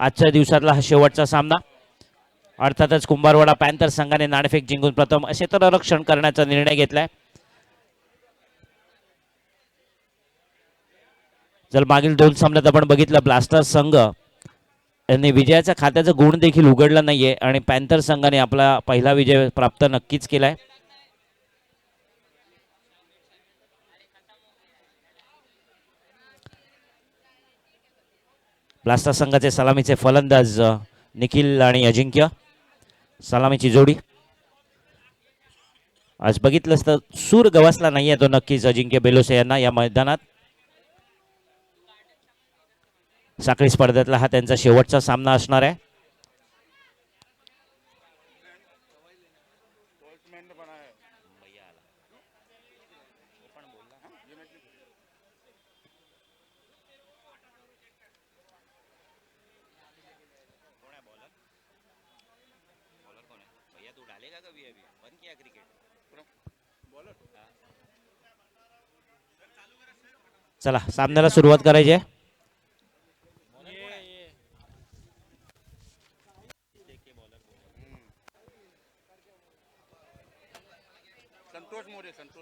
आजच्या दिवसातला हा शेवटचा सामना. अर्थातच कुंभारवाडा पॅन्थर संघाने नाणेफेक जिंकून प्रथम क्षेत्ररक्षण करण्याचा निर्णय घेतलाय. जर मागील 2 सामन्यात आपण बघितलं ब्लास्टर्स संघ यांनी विजयाच्या खात्याचं गुण देखील उघडला नाहीये आणि पॅन्थर संघाने आपला पहिला विजय प्राप्त नक्कीच केलाय. ब्लास्टर्स संघाचे सलामीचे फलंदाज निखिल आणि अजिंक्य, सलामीची जोडी. आज बघितलंच तर सूर गवसला नाहीये तो नक्कीच अजिंक्य बेलोसे यांना या मैदानात. साखळी स्पर्धेतला हा त्यांचा शेवटचा सामना असणार आहे. चला सामन्याला सुरुवात करायची आहे.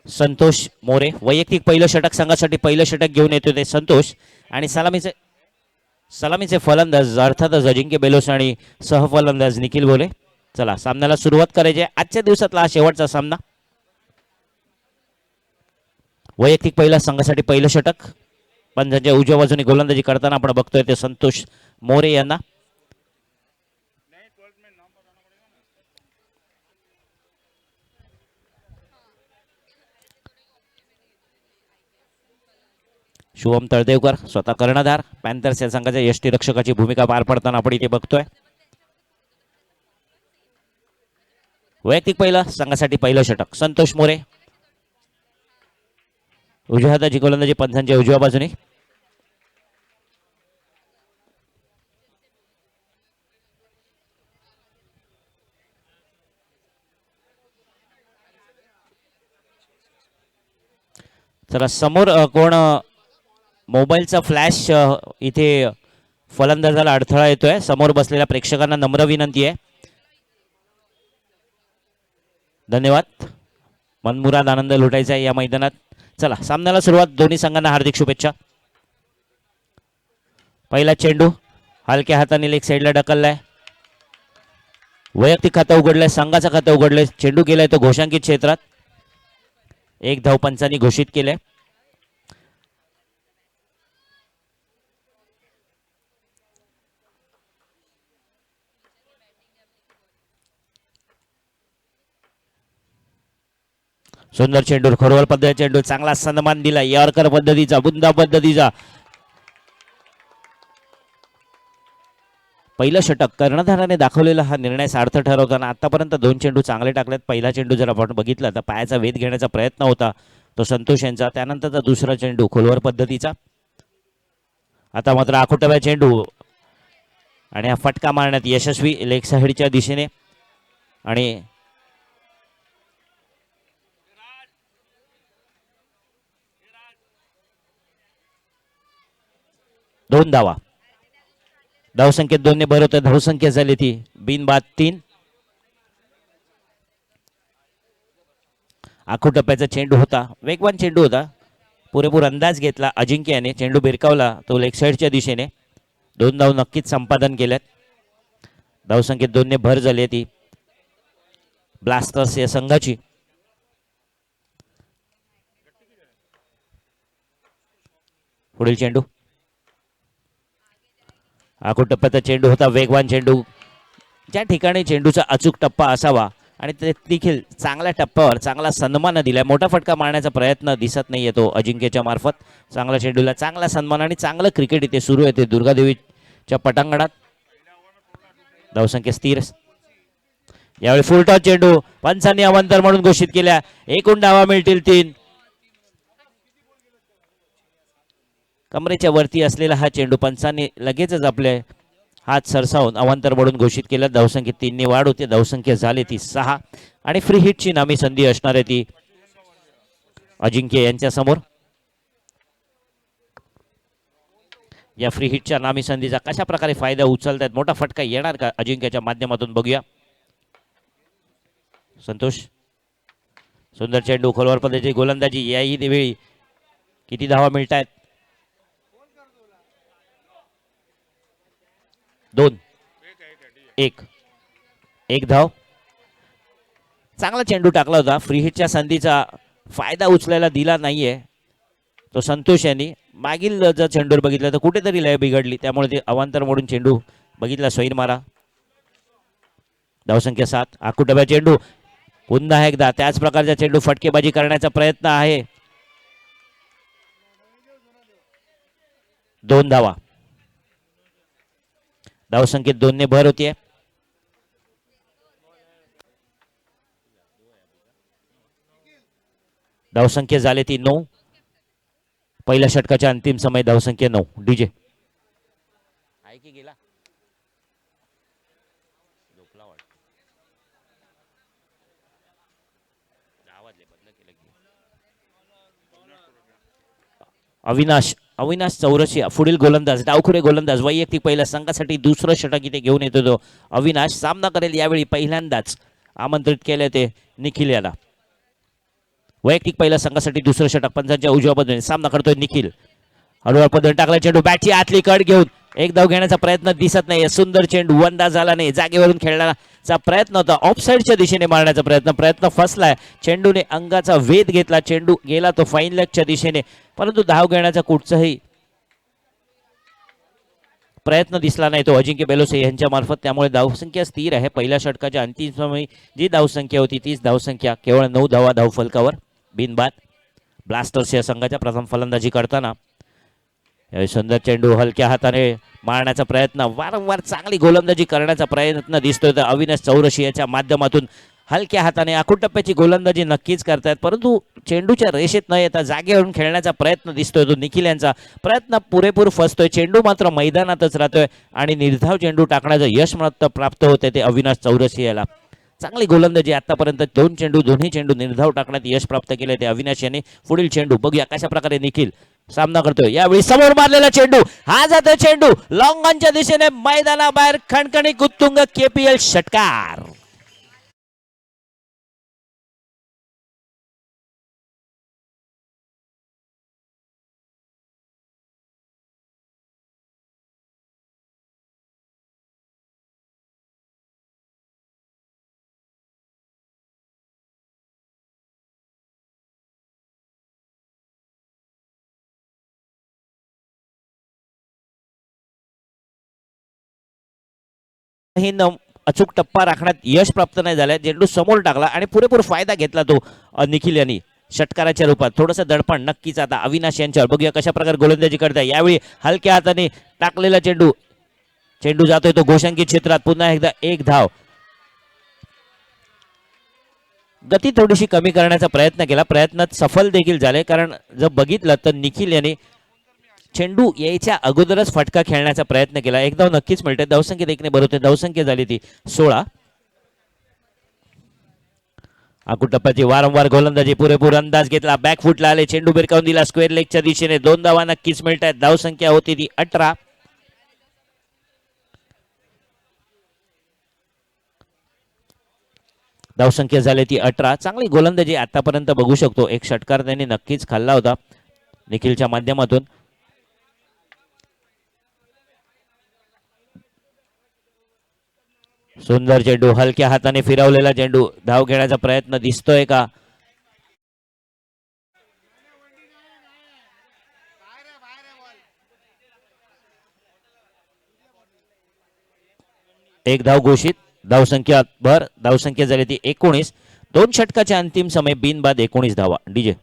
संतोष मोरे वैयक्तिक पहिलं षटक संघासाठी पहिलं षटक घेऊन येतो ते संतोष. आणि सलामीचे फलंदाज अर्थातच अजिंक्य बेलोस आणि सहफलंदाज निखिल बोले. चला सामन्याला सुरुवात करायची आहे. आजच्या दिवसातला हा शेवटचा सामना. वैयक्तिक पहिला संघासाठी पहिलं षटक पण ज्यांच्या उजव्या बाजूने गोलंदाजी करताना आपण बघतोय ते संतोष मोरे यांना. शुभम तळदेवकर स्वतः कर्णधार पॅन्थर्स या संघाच्या यष्टीरक्षकाची भूमिका पार पडताना आपण इथे बघतोय. वैयक्तिक पहिला संघासाठी पहिलं षटक संतोष मोरे. उजव्या हाताची गोलंदाजी पंचांच्या उजव्या बाजूने. चला समोर कोण मोबाईलचा फ्लॅश इथे फलंदाजाला अडथळा येतोय. समोर बसलेल्या प्रेक्षकांना नम्र विनंती आहे. धन्यवाद. मनमुराद आनंद लुटायचा आहे या मैदानात. चला सामन्याला सुरुवात. दोन्ही संघांना हार्दिक शुभेच्छा. पहिला चेंडू हलक्या हाताने लेग साईडला ढकललाय. वैयक्तिक खातं उघडलंय, संघाचं खातं उघडलंय. चेंडू गेलाय तो घोषांकित क्षेत्रात. एक धाव पंचांनी घोषित केले. सुंदर चेंडू खोरवल पद्धतीचा चेंडू चांगला सन्मान दिला यॉर्कर पद्धतीचा बुंदा पद्धतीचा. पहिलं षटक कर्णधाराने दाखवलेला हा निर्णय सार्थ ठरवताना आतापर्यंत 2 चेंडू चांगले टाकलेत. पहिला चेंडू जर आपण बघितला तर पायाचा वेध घेण्याचा प्रयत्न होता तो संतोष यांचा. त्यानंतरचा दुसरा चेंडू खोलवर पद्धतीचा. आता मात्र आखोटव्या चेंडू आणि हा फटका मारण्यात यशस्वी लेग साईडच्या दिशेने. आणि दोन धावा. धावसंख्येत 2 ने भर होते. धावसंख्या झाली ती बिनबाद 3. आखू टप्प्याचा चेंडू होता, वेगवान चेंडू होता. पुरेपूर अंदाज घेतला अजिंक्य याने. चेंडू भिरकावला तो लेग साईडच्या दिशेने. 2 धाव नक्कीच संपादन केल्यात. धावसंख्येत 2 ने भर झाली ती ब्लास्टर्स या संघाची. पुढील चेंडू आखू टप्प्याचा चेंडू होता, वेगवान चेंडू. ज्या ठिकाणी चेंडूचा अचूक टप्पा असावा आणि ते देखील चांगल्या टप्प्यावर चांगला सन्मान दिलाय. मोठा फटका मारण्याचा प्रयत्न दिसत नाहीये तो अजिंक्यच्या मार्फत. चांगला चेंडूला चांगला सन्मान आणि चांगलं क्रिकेट इथे सुरू आहे ते दुर्गादेवीच्या पटांगणात. धावसंख्या स्थिर. यावेळी फुलटॉस चेंडू पंचांनी अवांतर म्हणून घोषित केल्या. एकूण धावा मिळतील 3. कमरेच्या वरती असलेला हा चेंडू पंचांनी लगेचच आपले हात सरसावून अवांतर म्हणून घोषित केला. धावसंख्येत 3 ने वाढ होते. धावसंख्या झाली ती 6 आणि फ्री हिटची नामी संधी असणार आहे ती अजिंक्य यांच्या समोर. या फ्री हिटच्या नामी संधीचा कशा प्रकारे फायदा उचलतात, मोठा फटका येणार का अजिंक्यच्या माध्यमातून, बघूया. संतोष, सुंदर चेंडू, खोलवर पद्धतीची गोलंदाजी. याही वेळी किती धावा मिळत आहेत? 2, 1 धाव. चांगला चेंडू टाकला होता, फ्री हिटच्या संधीचा फायदा उचलायला दिला नाहीये तो संतोष यांनी. मागील जर चेंडूवर बघितलं तर कुठेतरी लय बिघडली, त्यामुळे ते अवांतर मोडून चेंडू बघितला स्वैर मारा. धावसंख्या 7. आकुटब्या चेंडू, पुन्हा एकदा त्याच प्रकारचा चेंडू, फटकेबाजी करण्याचा प्रयत्न आहे. 2 धावा. धावसंख्येत 2 ने भर होतीये. धावसंख्या झाले ती 9. पहिल्या षटकाच्या अंतिम समय धावसंख्या 9. डीजे आहे की गेला? अविनाश चौरसिया पुढील गोलंदाज, डावखुरे गोलंदाज, वैयक्तिक पहिल्या संघासाठी दुसरं षटक इथे घेऊन येतो तो अविनाश. सामना करेल यावेळी पहिल्यांदाच आमंत्रित केले ते निखिल याला. वैयक्तिक पहिल्या संघासाठी दुसरं षटक, पंचांच्या उजव्या बाजूने सामना करतोय निखिल. हळूहळू पद्धतीने टाकला चेंडू, बॅटची आतली कड घेऊन एक धाव घेण्याचा प्रयत्न दिसत नाही. सुंदर चेंडू, वंदा झाला नाही, जागेवरून खेळण्याचा प्रयत्न होता, ऑफसाईडच्या दिशेने मारण्याचा प्रयत्न फसलाय. चेंडूने अंगाचा वेध घेतला, चेंडू गेला तो फाईन लेगच्या दिशेने, परंतु धाव घेण्याचा कुठचाही प्रयत्न दिसला नाही तो अजिंक्य बेलोसे यांच्या मार्फत. त्यामुळे धावसंख्या स्थिर आहे. पहिल्या षटकाच्या अंतिम समय जी धावसंख्या होती तीच धावसंख्या, केवळ 9 धावा धावफलकावर बिनबाद. ब्लास्टर्स या संघाच्या प्रथम फलंदाजी करताना सुंदर चेंडू, हलक्या हाताने मारण्याचा प्रयत्न, वारंवार चांगली गोलंदाजी करण्याचा प्रयत्न दिसतोय तर अविनाश चौरसियाच्या माध्यमातून. हलक्या हाताने आखूड टप्प्याची गोलंदाजी नक्कीच करतायत, परंतु चेंडूच्या रेषेत न येता जागेवरून खेळण्याचा प्रयत्न दिसतोय तो निखिल यांचा. प्रयत्न पुरेपूर फसतोय, चेंडू मात्र मैदानातच राहतोय आणि निर्धाव चेंडू टाकण्याचं यश मात्र प्राप्त होते ते अविनाश चौरसियाला. चांगली गोलंदाजी आतापर्यंत, दोन्ही चेंडू निर्धाव टाकण्यात यश प्राप्त केले ते अविनाश यांनी. पुढील चेंडू बघूया कशा प्रकारे निखिल सामना करतोय. यावेळी समोर मारलेला चेंडू, हा जातोय चेंडू लॉंग ऑनच्या दिशेने, मैदानाबाहेर खणखणी उत्तुंग केपीएल षटकार. अचूक टप्पा राखण्यात यश प्राप्त नाही झालं. चेंडू समोर टाकला आणि पुरेपूर फायदा घेतला तो निखिल यांनी षटकाराच्या रूपात. थोडंसं दडपण नक्कीच आता अविनाश यांच्यावर. बघूया कशा प्रकारे गोलंदाजी करताय. यावेळी हलक्या हाताने टाकलेला चेंडू जातोय तो गोशांकित क्षेत्रात. पुन्हा एकदा 1 धाव. गती थोडीशी कमी करण्याचा प्रयत्न केला, प्रयत्नात सफल देखील झाले, कारण जर बघितलं तर निखिल यांनी चेंडू यायच्या अगोदरच फटका खेळण्याचा प्रयत्न केला. एक धाव नक्कीच मिळते. धावसंख्येत 1 ने भरवते, धावसंख्या झाली ती 16. आकुट टप्प्याची वारंवार गोलंदाजी, पुरेपूर अंदाज घेतला, बॅकफुटला आले, चेंडू भिरकावून दिला स्क्वेअर लेगच्या दिशेने. 2 धावा नक्कीच मिळत आहेत. धावसंख्या होती ती 18. धावसंख्या झाली ती 18. चांगली गोलंदाजी आतापर्यंत बघू शकतो. एक षटकार त्यांनी नक्कीच खाल्ला होता निखिलच्या माध्यमातून. सुंदर चेंडू, हलक्या हाताने फिरवलेला चेंडू, धाव घेण्याचा प्रयत्न दिसतोय का? एक धाव घोषित. धावसंख्या भर. धावसंख्या झाली ती 19. 2 षटकाच्या अंतिम समय बिनबाद 19 धावा. डीजे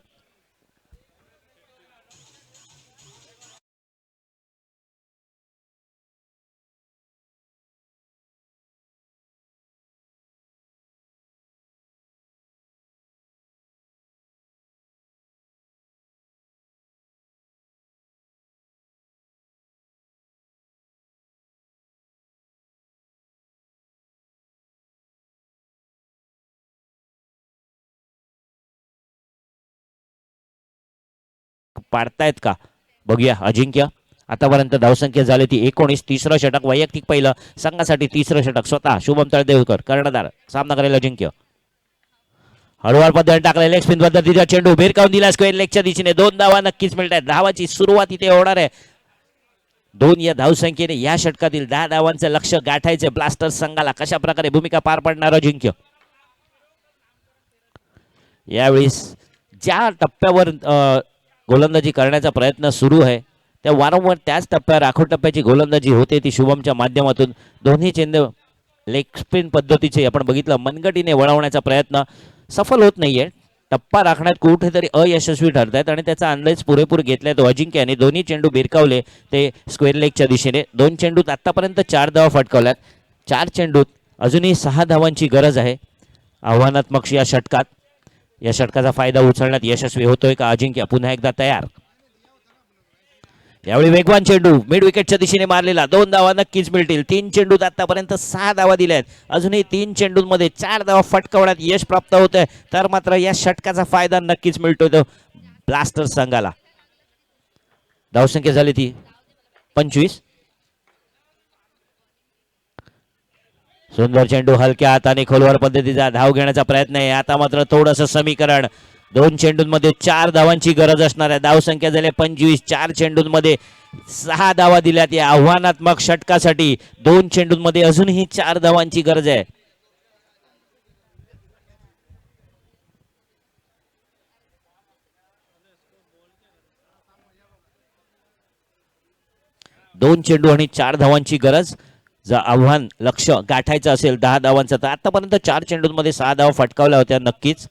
पाडतायत का बघूया. अजिंक्य आतापर्यंत धावसंख्या झाली ती 19. तिसरं षटक वैयक्तिक पहिलं संघासाठी तिसरं षटक स्वतः शुभम तळदेवकर कर्णधार सामना करेल अजिंक्य. हळूवार पद्धतीने टाकले लेग स्पिन पद्धतीचा चेंडू भिरकावून दिला स्क्वेअर लेगच्या दिशेने 2 धावा नक्कीच मिळत आहेत. धावाची सुरुवात इथे होणार आहे 2 या धावसंख्येने या षटकातील 10 धावांचं लक्ष गाठायचे ब्लास्टर्स संघाला. कशा प्रकारे भूमिका पार पाडणार अजिंक्य. यावेळी ज्या टप्प्यावर गोलंदाजी करण्याचा प्रयत्न सुरू आहे त्या वारंवार त्याच टप्प्यावर राखोड टप्प्याची गोलंदाजी होते ती शुभमच्या माध्यमातून. दोन्ही चेंडू लेग स्पिन पद्धतीचे आपण बघितलं मनगटीने वळवण्याचा प्रयत्न सफल होत नाहीये. टप्पा राखण्यात कुठेतरी अयशस्वी ठरत आहेत आणि त्याचा अंदाज पुरेपूर घेतलाय तो अजिंक्य यांनी. दोन्ही चेंडू भिरकावले ते स्क्वेअर लेगच्या दिशेने. 2 चेंडूत आतापर्यंत 4 धावा फटकावल्यात. 4 चेंडूत अजूनही 6 धावांची गरज आहे आव्हानात्मक या षटकात. या षटकाचा फायदा उचलण्यात यशस्वी होतोय का अजिंक्य. पुन्हा एकदा तयार. यावेळी वेगवान चेंडू मिड विकेटच्या दिशेने मारलेला 2 धावा नक्कीच मिळतील. 3 चेंडूत आतापर्यंत 6 धावा दिल्या आहेत. अजूनही 3 चेंडूंमध्ये 4 धावा फटकावण्यात यश प्राप्त होत आहे तर मात्र या षटकाचा फायदा नक्कीच मिळतोय तो ब्लास्टर्स संघाला. धावसंख्या झाली ती 25. सुंदर चेंडू हलक्या हाताने खोलवर पद्धतीचा धाव घेण्याचा प्रयत्न आहे. आता मात्र थोडंसं समीकरण 2 चेंडूंमध्ये 4 धावांची गरज असणार आहे. धावसंख्या झाली 25. 4 चेंडूंमध्ये 6 धावा दिल्यात या आव्हानात्मक षटकासाठी. 2 चेंडूंमध्ये अजूनही 4 धावांची गरज आहे. दोन चेंडू आणि 4 धावांची गरज. जर आव्हान लक्ष गाठायचं असेल 10 धावांचं तर आतापर्यंत 4 चेंडूंमध्ये 6 धावा फटकावल्या होत्या नक्कीच.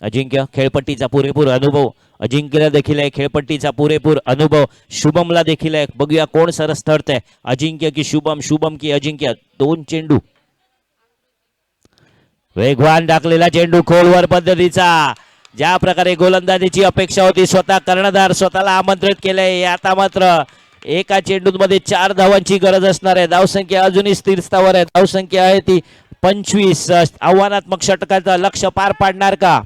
अजिंक्य खेळपट्टीचा पुरेपूर अनुभव. अजिंक्यला देखील आहे खेळपट्टीचा पुरेपूर अनुभव. शुभमला देखील आहे. बघूया कोण सरस ठरतंय अजिंक्य की शुभम. शुभम की अजिंक्य. 2 चेंडू वेगवान टाकलेला चेंडू खोलवर पद्धतीचा. ज्या प्रकारे गोलंदाजीची अपेक्षा होती स्वतः कर्णधार स्वतःला आमंत्रित केलंय. आता मात्र एका चेंडूमध्ये 4 धावांची गरज असणार आहे. धावसंख्या अजूनही स्थिर स्तरावर आहे. धावसंख्या आहे ती 25. आव्हानात्मक षटकाचं लक्ष पार पाडणार का.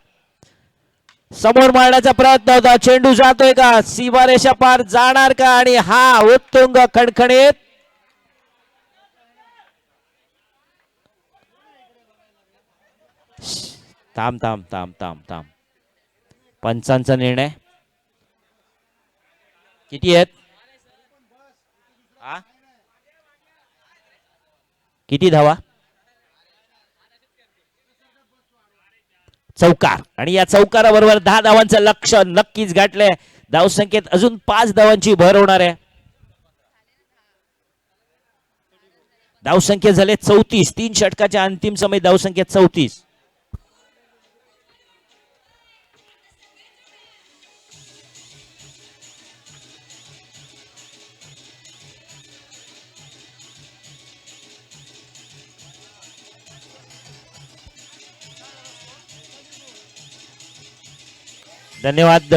समोर मारण्याचा प्रयत्न होता. चेंडू जातोय का सीमारेषा पार जाणार का आणि हा उत्तुंग खणखणीत थांब थांब थांब थांब थांब. पंचांचा निर्णय किती आहेत. किती धावा. चौकार आणि या चौकाराबरोबर 10 धावांचं लक्ष नक्कीच गाठलंय. धावसंख्येत अजून 5 धावांची भर होणार आहे. धावसंख्या झाले 34. 3 षटकाच्या अंतिम समय धावसंख्या 34. धन्यवाद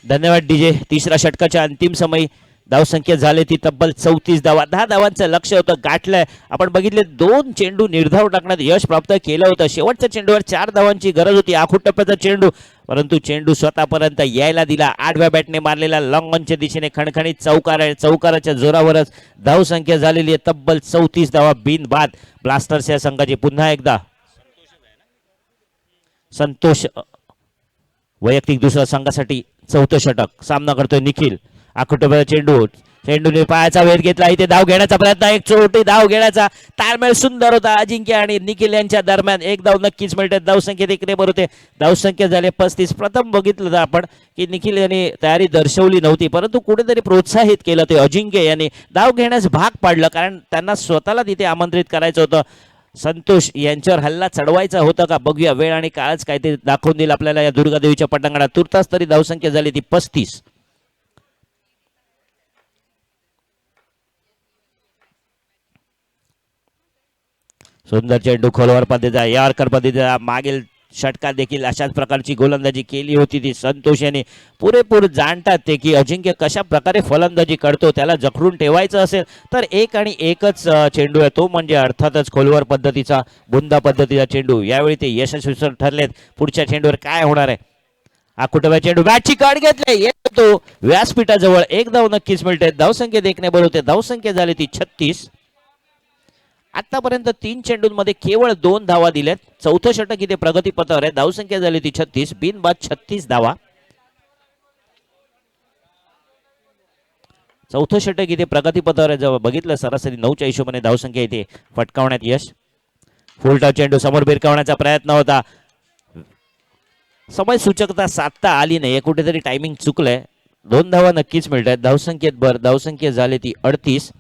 धन्यवाद डीजे. तिसऱ्या षटकाच्या अंतिम समय धावसंख्या झाली ती तब्बल 34 धावा. 10 धावांचं लक्ष होतं गाठलंय. आपण बघितले 2 चेंडू निर्धाव टाकण्यात यश प्राप्त केलं होतं. शेवटच्या चेंडूवर 4 धावांची गरज होती. आखूड टप्प्याचा चेंडू परंतु चेंडू स्वतःपर्यंत यायला दिला. 8व्या बॅटने मारलेला लॉंग ऑनच्या दिशेने खणखणीत चौकार आहे. चौकाराच्या जोरावरच धावसंख्या झालेली आहे तब्बल 34 धावा बिनबाद. ब्लास्टर्स या संघाची पुन्हा एकदा संतोष वैयक्तिक दुसऱ्या संघासाठी 4थं षटक. सामना करतोय निखिल. आखुटोब्याचा चेंडूने पायाचा वेध घेतला. इथे धाव घेण्याचा प्रयत्न. एक छोटी धाव घेण्याचा ताळमेळ सुंदर होता अजिंक्य आणि निखिल यांच्या दरम्यान. एक धाव नक्कीच मिळते. धावसंख्येत इकडे बरोबर धावसंख्या झाले 35. प्रथम बघितलं आपण की निखिल यांनी तयारी दर्शवली नव्हती परंतु कुठेतरी प्रोत्साहित केलं ते अजिंक्य यांनी. धाव घेण्यास भाग पाडलं कारण त्यांना स्वतःला तिथे आमंत्रित करायचं होतं. संतोष यांच्यावर हल्ला चढवायचा होता का. बघूया वेळ आणि काळच काय ते दाखवून दिलं आपल्याला या दुर्गादेवीच्या पटांगणात. तुर्तास तरी धावसंख्या झाली ती 35. सुंदर चेंडू खोलवर पद्धतीचा यॉर्कर पद्धतीचा. मागील षटकात देखील अशाच प्रकारची गोलंदाजी केली होती ती संतोष यांनी. पुरेपूर जाणतात ते की अजिंक्य कशा प्रकारे फलंदाजी करतो. त्याला जखडून ठेवायचं असेल तर एक आणि एकच चेंडू आहे तो म्हणजे अर्थातच खोलवर पद्धतीचा बुंदा पद्धतीचा चेंडू. यावेळी ते यशस्वी ठरलेत. पुढच्या चेंडूवर काय होणार आहे. आकुटव्या चेंडू बॅटची काढ घेतले येतो व्यासपीठाजवळ एक धाव नक्कीच मिळते. धावसंख्येत एकने बोलवते. धावसंख्या झाली ती 36. आतापर्यंत 3 चेंडूंमध्ये केवळ 2 धावा दिल्यात. चौथं षटक इथे प्रगतीपथावर आहे. धावसंख्या झाली ती 36. बिनबाद 36 धावा. चौथं षटक इथे प्रगतीपथावर आहे. जेव्हा बघितलं सरासरी 9च्या हिशोबाने धावसंख्या इथे फटकावण्यात यश. फुलटॉस चेंडू समोर भिरकावण्याचा प्रयत्न होता. समय सूचकता साधता आली नाही. कुठेतरी टायमिंग चुकलंय. 2 धावा नक्कीच मिळतात. धावसंख्येत भर. धावसंख्या झाली ती 38.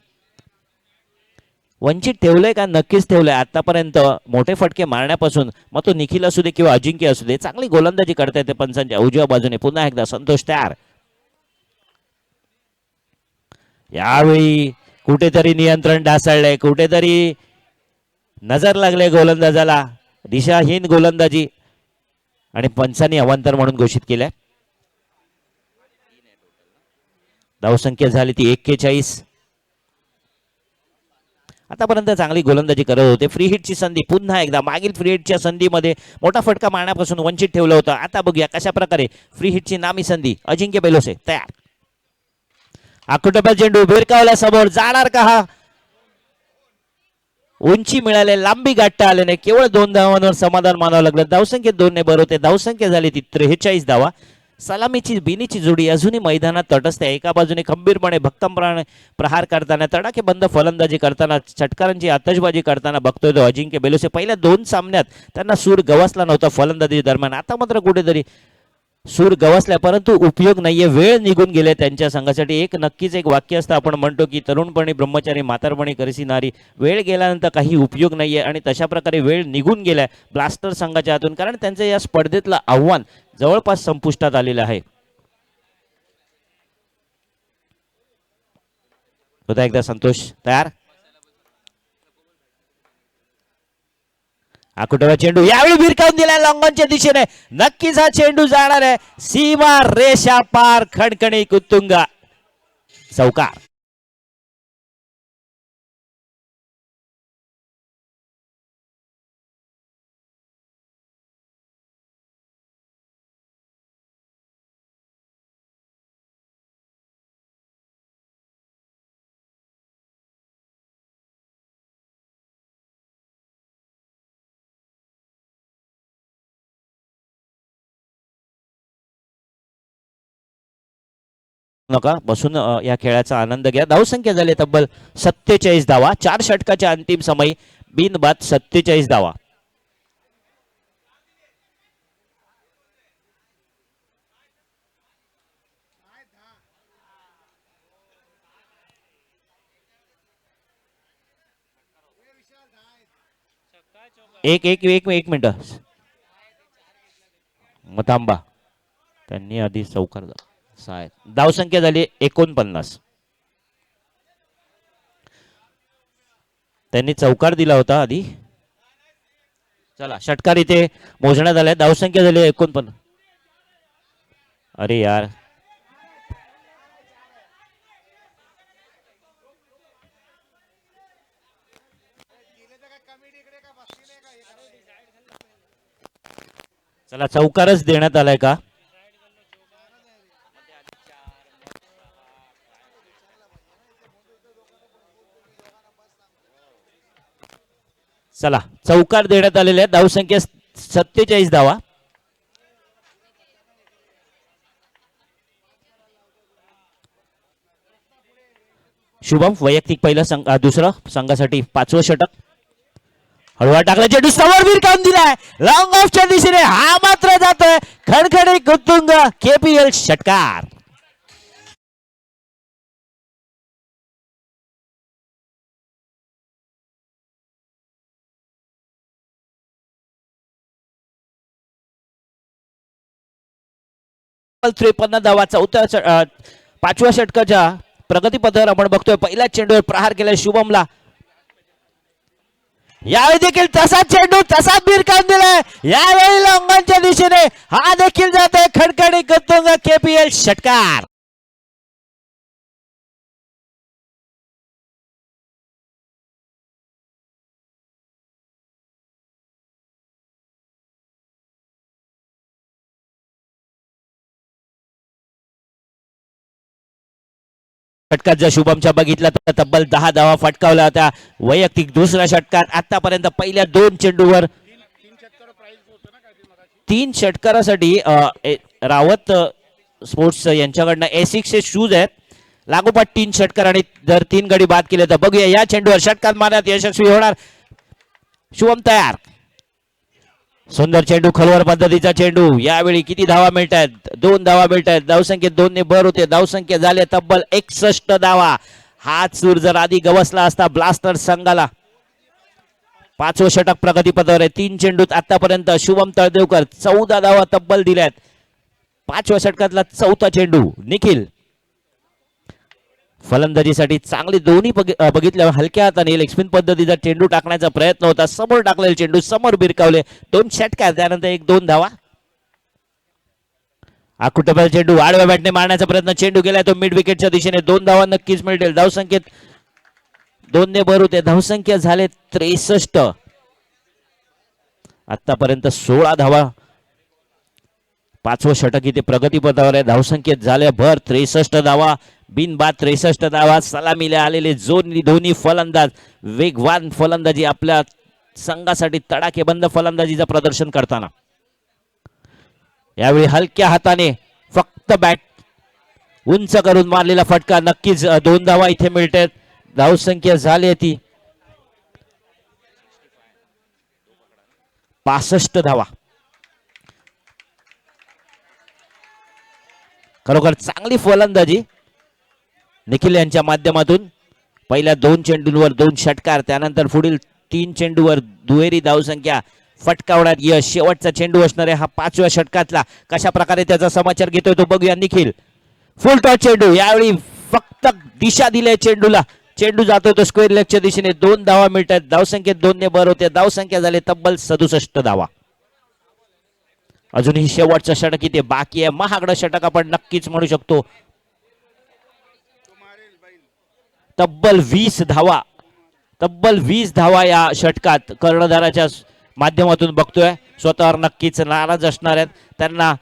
वंचित ठेवलंय का? नक्कीच ठेवलंय. आतापर्यंत मोठे फटके मारण्यापासून मग तो निखिल असू दे किंवा अजिंक्य असू दे चांगली गोलंदाजी करता येते पंचांच्या उजव्या बाजूने. पुन्हा एकदा संतोष तयार. यावेळी कुठेतरी नियंत्रण ढासळलंय. कुठेतरी नजर लागले गोलंदाजाला. दिशाहीन गोलंदाजी आणि पंचांनी अवांतर म्हणून घोषित केलंय. धावसंख्या झाली ती 41. आतापर्यंत चांगली गोलंदाजी करत होते. फ्री हिटची संधी पुन्हा एकदा मागील फ्री हिटच्या संधीमध्ये मोठा फटका मारण्यापासून वंचित ठेवलं होतं. आता बघूया कशा प्रकारे फ्री हिटची नामी संधी. अजिंक्य बेलोसे तयार. आकुटोबा चेंडू भिरकावला समोर जाणार का? हा उंची मिळाले लांबी गाठता आले नाही. केवळ 2 धावांवर समाधान मानावं लागलं. धावसंख्येत 2 ने भरवते. धावसंख्या झाली ती 43 धावा. सलामीची बिनीची जोडी अजूनही मैदानात तटस्थ आहे. एका बाजूने खंबीरपणे भक्कमपणे प्रहार करताना तडाखेबंद फलंदाजी करताना षटकारांची आतषबाजी करताना बघतोय तो अजिंक्य बेलोसे. पहिल्या 2 सामन्यात त्यांना सूर गवसला नव्हता फलंदाजी दरम्यान. आता मात्र कुठेतरी सूर गवसल्या परंतु उपयोग नाहीये. वेळ निघून गेले त्यांच्या संघासाठी. एक नक्कीच एक वाक्य असतं आपण म्हणतो की तरुणपणी ब्रह्मचारी म्हातारपणी करीसी नारी. वेळ गेल्यानंतर काही उपयोग नाहीये आणि तशा प्रकारे वेळ निघून गेलाय ब्लास्टर संघाच्या हातून. कारण त्यांचं या स्पर्धेतलं आव्हान जवळपास संपुष्टात आलेलं आहे. होता एकदा संतोष तयार. आकुटवा चेंडू यावेळी भिरकावून दिलाय लॉंगॉनच्या दिशेने. नक्कीच हा चेंडू जाणार आहे सीमा रेषा पार. खणखणीत उत्तुंग चौकार. नका बसून या खेळाचा आनंद घ्या. धावसंख्या झाली तब्बल 47 धावा. 4 षटकाच्या अंतिम समय बिनबाद 47 धावा. एक मिनिट मग थांबा. त्यांनी आधी चौकार धावसंख्या झाली 49. त्यांनी चौकार दिला होता आधी. चला षटकार इथे मोजण्यात आलाय. धावसंख्या झाली 49. अरे यार चला चौकारच देण्यात आलाय का? चला चौकार देण्यात आलेले आहे. धावसंख्या 47 धावा. शुभम वैयक्तिक पहिलं दुसरं संघासाठी 5वं षटक. हळवा टाकला चेंडू समोर भिरकावून दिलाय लॉंग ऑफच्या दिशेने. हा मात्र जातोय खणखणीत उत्तुंग केपीएल षटकार. त्रेपन्न धावा. 5व्या षटकाच्या प्रगतीपथावर आपण बघतोय. पहिल्या चेंडूवर प्रहार केलाय शुभमला. यावेळी देखील तसाच चेंडू तसाच भिरकावून दिलाय. यावेळी लॉंगॉनच्या दिशेने हा देखील जातोय खणखणीत उत्तुंग केपीएल षटकार. षटकात जर शुभमच्या बघितला तर तब्बल 10 धावा फटकावल्या होत्या वैयक्तिक दुसऱ्या षटकात आतापर्यंत पहिल्या 2 चेंडूवर 3 षटकारासाठी रावत स्पोर्ट्स यांच्याकडनं A6 शूज आहेत लागोपाठ 3 षटकार आणि जर 3 गडी बाद केले तर बघूया या चेंडूवर षटकार मारण्यात यशस्वी होणार शुभम तयार सुंदर चेंडू खलवर पद्धतीचा चेंडू यावेळी किती धावा मिळत आहेत 2 धावा मिळत आहेत धावसंख्येत 2 ने भर होते धावसंख्या झाले तब्बल 61 धावा हात सूर जर आधी गवसला असता ब्लास्टर संघाला 5वं षटक प्रगतीपथावर आहे 3 चेंडूत आतापर्यंत शुभम तळदेवकर 14 धावा तब्बल दिल्यात 5व्या षटकातला 4था चेंडू निखिल फलंदाजीसाठी चांगली दोन्ही बघितल्या हलक्या हाताने लेग स्पिन पद्धतीचा चेंडू टाकण्याचा प्रयत्न होता समोर टाकलेले चेंडू समोर बिरकावले 2 षटकार त्यानंतर 1-2 धावा आकुटबल चेंडू आडव्या बॅटने मारण्याचा प्रयत्न चेंडू गेलाय तो मिड विकेटच्या दिशेने 2 धावा नक्कीच मिळतील धावसंख्येत 2 ने भर होते धावसंख्या झाले 63 आतापर्यंत 16 धावा 5वं षटक इथे प्रगतीपथावर आहे धावसंख्येत झाले भर 63 धावा बिनबाद 63 धावा सलामीला आलेले दोन्ही फलंदाज वेगवान फलंदाजी आपल्या संघासाठी तडाखेबंद फलंदाजीचं प्रदर्शन करताना यावेळी हलक्या हाताने फक्त बॅट उंच करून मारलेला फटका नक्कीच 2 धावा इथे मिळतात धावसंख्या झाली ती 65 धावा खरोखर चांगली फलंदाजी निखिल यांच्या माध्यमातून पहिल्या 2 चेंडूंवर 2 षटकार त्यानंतर पुढील 3 चेंडूवर दुहेरी धावसंख्या फटकावण्यात यश शेवटचा चेंडू असणार आहे हा 5व्या षटकातला कशा प्रकारे त्याचा समाचार घेतोय तो बघूया निखिल फुल टॉस चेंडू यावेळी फक्त दिशा दिली चेंडूला चेंडू जातोय तो स्क्वेअर लेगच्या दिशेने 2 धावा मिळतात धावसंख्येत 2 ने भर होते धावसंख्या झाले तब्बल 67 धावा अजूनही शेवटचं षटक इथे बाकी आहे महागडं षटक आपण नक्कीच म्हणू शकतो तब्बल 20 धावा या षटकात कर्णधाराच्या माध्यमातून बघतोय स्वतःवर नक्कीच नाराज असणार आहेत त्यांना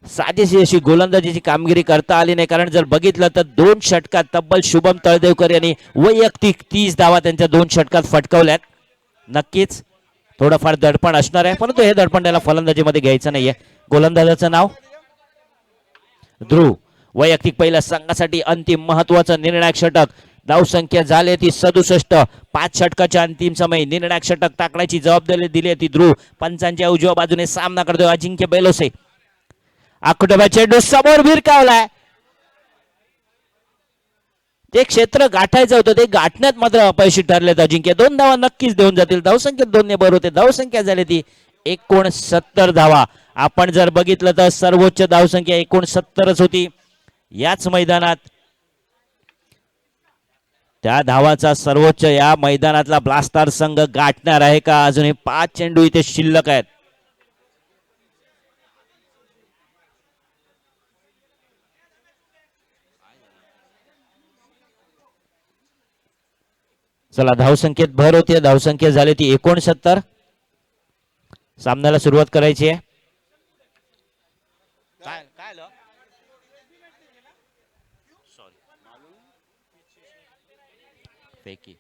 साजेशी अशी गोलंदाजीची कामगिरी करता आली नाही कारण जर बघितलं तर 2 षटकात तब्बल शुभम तळदेवकर यांनी वैयक्तिक 30 धावा त्यांच्या 2 षटकात फटकावल्यात नक्कीच थोडंफार दडपण असणार आहे परंतु हे दडपण त्याला फलंदाजीमध्ये घ्यायचं नाहीये गोलंदाजाचं नाव ध्रुव वैयक्तिक पहिल्या संघासाठी अंतिम महत्वाचं निर्णायक षटक धावसंख्या झाली ती 67 5 षटकाच्या अंतिम समय निर्णायक षटक टाकण्याची जबाबदारी दिली ती ध्रुव पंचांच्या उजव्या बाजूने सामना करतोय अजिंक्य बेलोसे आकुटबा चेंडू समोर भिरकावलाय ते क्षेत्र गाठायचं होतं ते गाठण्यात मात्र अपयशी ठरलेत अजिंक्य 2 धावा नक्कीच देऊन जातील धावसंख्येत 2 ने भर होते धावसंख्या झाली ती 69 धावा आपण जर बघितलं तर सर्वोच्च धावसंख्या 69च होती याच मैदानात त्या धावाचा सर्वोच्च या मैदानातला ब्लास्टर संघ गाठणार आहे का अजूनही 5 चेंडू इथे शिल्लक आहेत चला धावसंख्येत भर होते धावसंख्या झाली ती 69 सामन्याला सुरुवात करायची आहे फेकी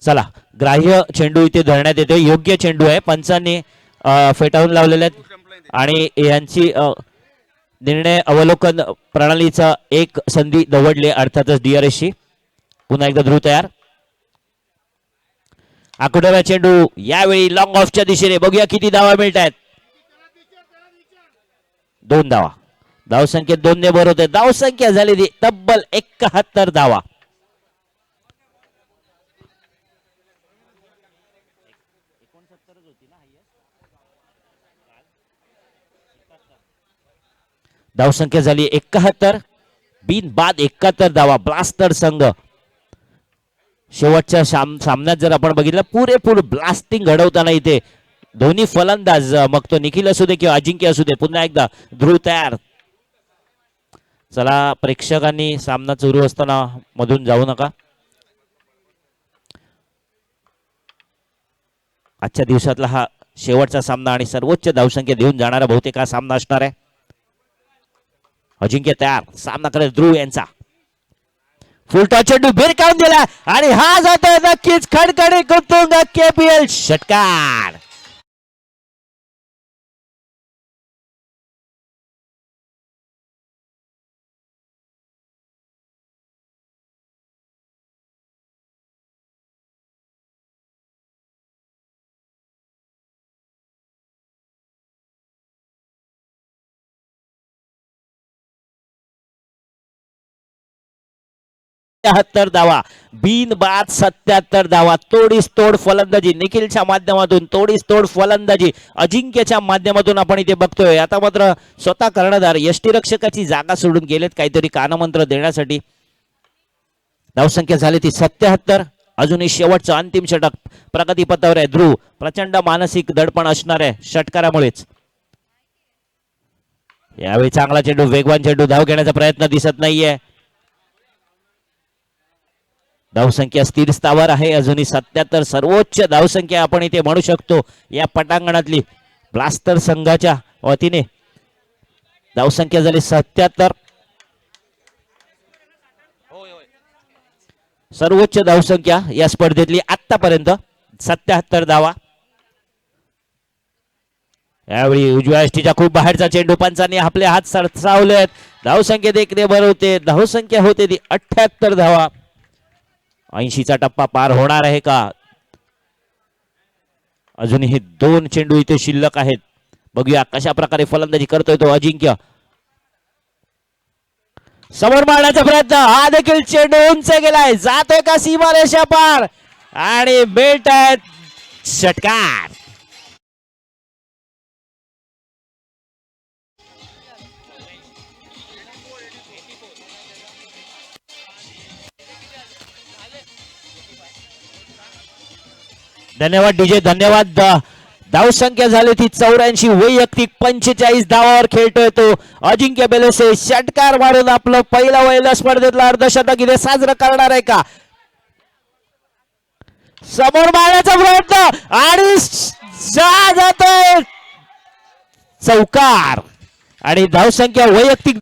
चला ग्राह्य चेंडू इथे धरण्यात येतो योग्य चेंडू आहे पंचांनी फेटाळून लावलेले आहेत आणि यांची निर्णय अवलोकन प्रणालीचा एक संधी दवडले अर्थातच DRS ची पुन्हा एकदा ध्रुव तयार आकुटबा चेंडू यावेळी लॉंग ऑफच्या दिशेने बघूया किती धावा मिळत आहेत 2 धावा धावसंख्येत 2 ने भर होते धावसंख्या झाली तब्बल 71 धावा धावसंख्या झाली 71 बिनबाद 71 धावा ब्लास्टर संघ शेवटच्या सामन्यात जर आपण बघितलं पुरेपूर ब्लास्टिंग घडवताना इथे दोन्ही फलंदाज मग तो निखिल असू दे किंवा अजिंक्य असू दे पुन्हा एकदा ध्रुव तयार. चला प्रेक्षकांनी सामना सुरू असताना मधून जाऊ नका. आजच्या दिवसातला हा शेवटचा सामना आणि सर्वोच्च धावसंख्या देऊन जाणारा बहुतेक हा सामना असणार आहे. अजिंक्य तयार, सामना करेल ध्रुव यांचा. फुल टॉस चेंडू भिरकावून दिला आणि हा जातोय नक्कीच खडखडी कुतुंग केपीएल षटकार. धावा बिनबाद 77 धावा. तोडीस तोड फलंदाजी निखिलच्या माध्यमातून, तोडीस तोड फलंदाजी अजिंक्यच्या माध्यमातून आपण इथे बघतोय. आता मात्र स्वतः कर्णधार यष्टीरक्षकाची जागा सोडून गेलेत काहीतरी कानमंत्र देण्यासाठी. धावसंख्या झाली ती 77. अजूनही शेवटचं अंतिम षटक प्रगतीपथावर आहे. ध्रुव प्रचंड मानसिक दडपण असणार आहे षटकारामुळेच. यावेळी चांगला चेंडू, वेगवान चेंडू, धाव घेण्याचा प्रयत्न दिसत नाहीये. धावसंख्या स्थिर स्थावर आहे अजूनही 77. सर्वोच्च धावसंख्या आपण इथे म्हणू शकतो या पटांगणातली. ब्लास्टर संघाच्या वतीने धावसंख्या झाली 77. सर्वोच्च धावसंख्या या स्पर्धेतली आतापर्यंत 77 धावा. यावेळी उजव्या यष्टीच्या खूप बाहेरचा चेंडू, पंचांनी आपले हात सरसावलेत. धावसंख्येत एक ने भरवते, धावसंख्या होते ती 78 धावा. 80चा टप्पा पार होणार आहे का? अजूनही 2 चेंडू इथे शिल्लक आहेत. बघूया कशा प्रकारे फलंदाजी करतोय तो अजिंक्य. समोर मारण्याचा प्रयत्न, हा देखील चेंडू उंच गेलाय, जातोय का सीमारेषा पार आणि बेट षटकार. धन्यवाद डीजे, धन्यवाद. धावसंख्या झाली ती 84. वैयक्तिक 45 धावावर खेळतोय तो अजिंक्य बेलेसे. षटकार मारून आपलं पहिला वैल स्पर्धेतलं अर्धशतक इथे साजरं करणार आहे का? समोर मारण्याचा प्रयत्न आणि जातोय चौकार आणि धावसंख्या वैयक्तिक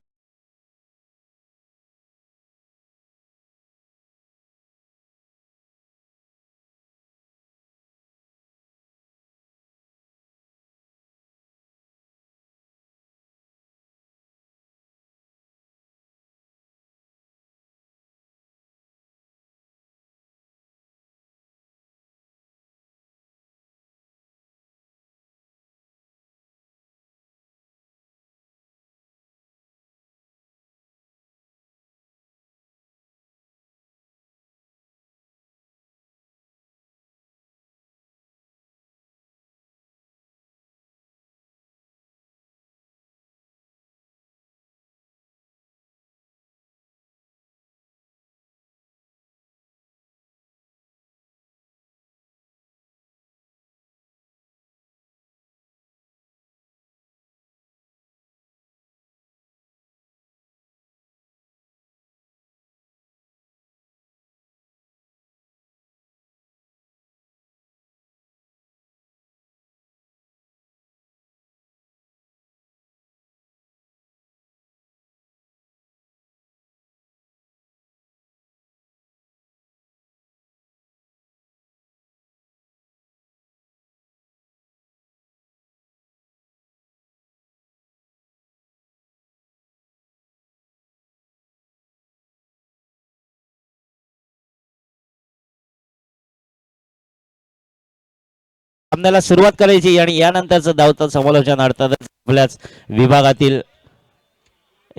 सामन्याला सुरुवात करायची आणि यानंतरचं धावतं समालोचन अर्थातच आपल्याच विभागातील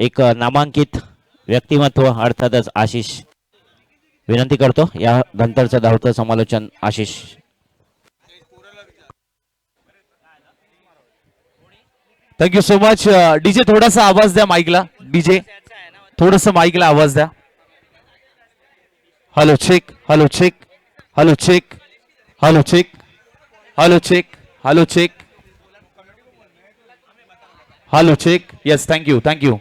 एक नामांकित व्यक्तिमत्व अर्थातच आशिष विनंती करतो. या नंतरचं धावतं समालोचन Ashish. Thank you so much. DJ थोडासा आवाज द्या माईकला. डीजे थोडस माईकला आवाज द्या. Hello check, hello check, hello check, hello check, hello check, hello check. Hello check. Yes thank you thank you.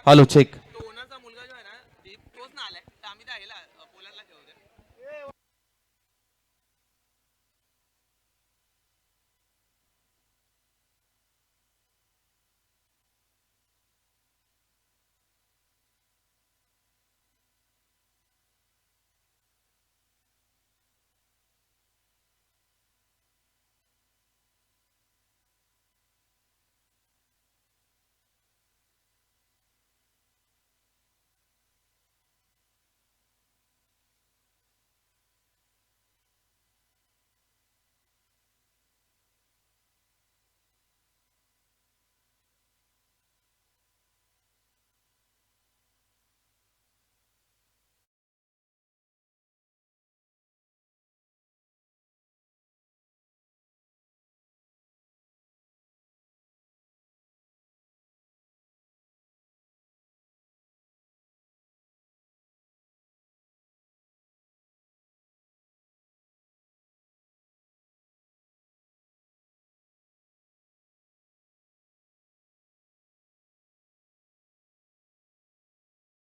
Hello check.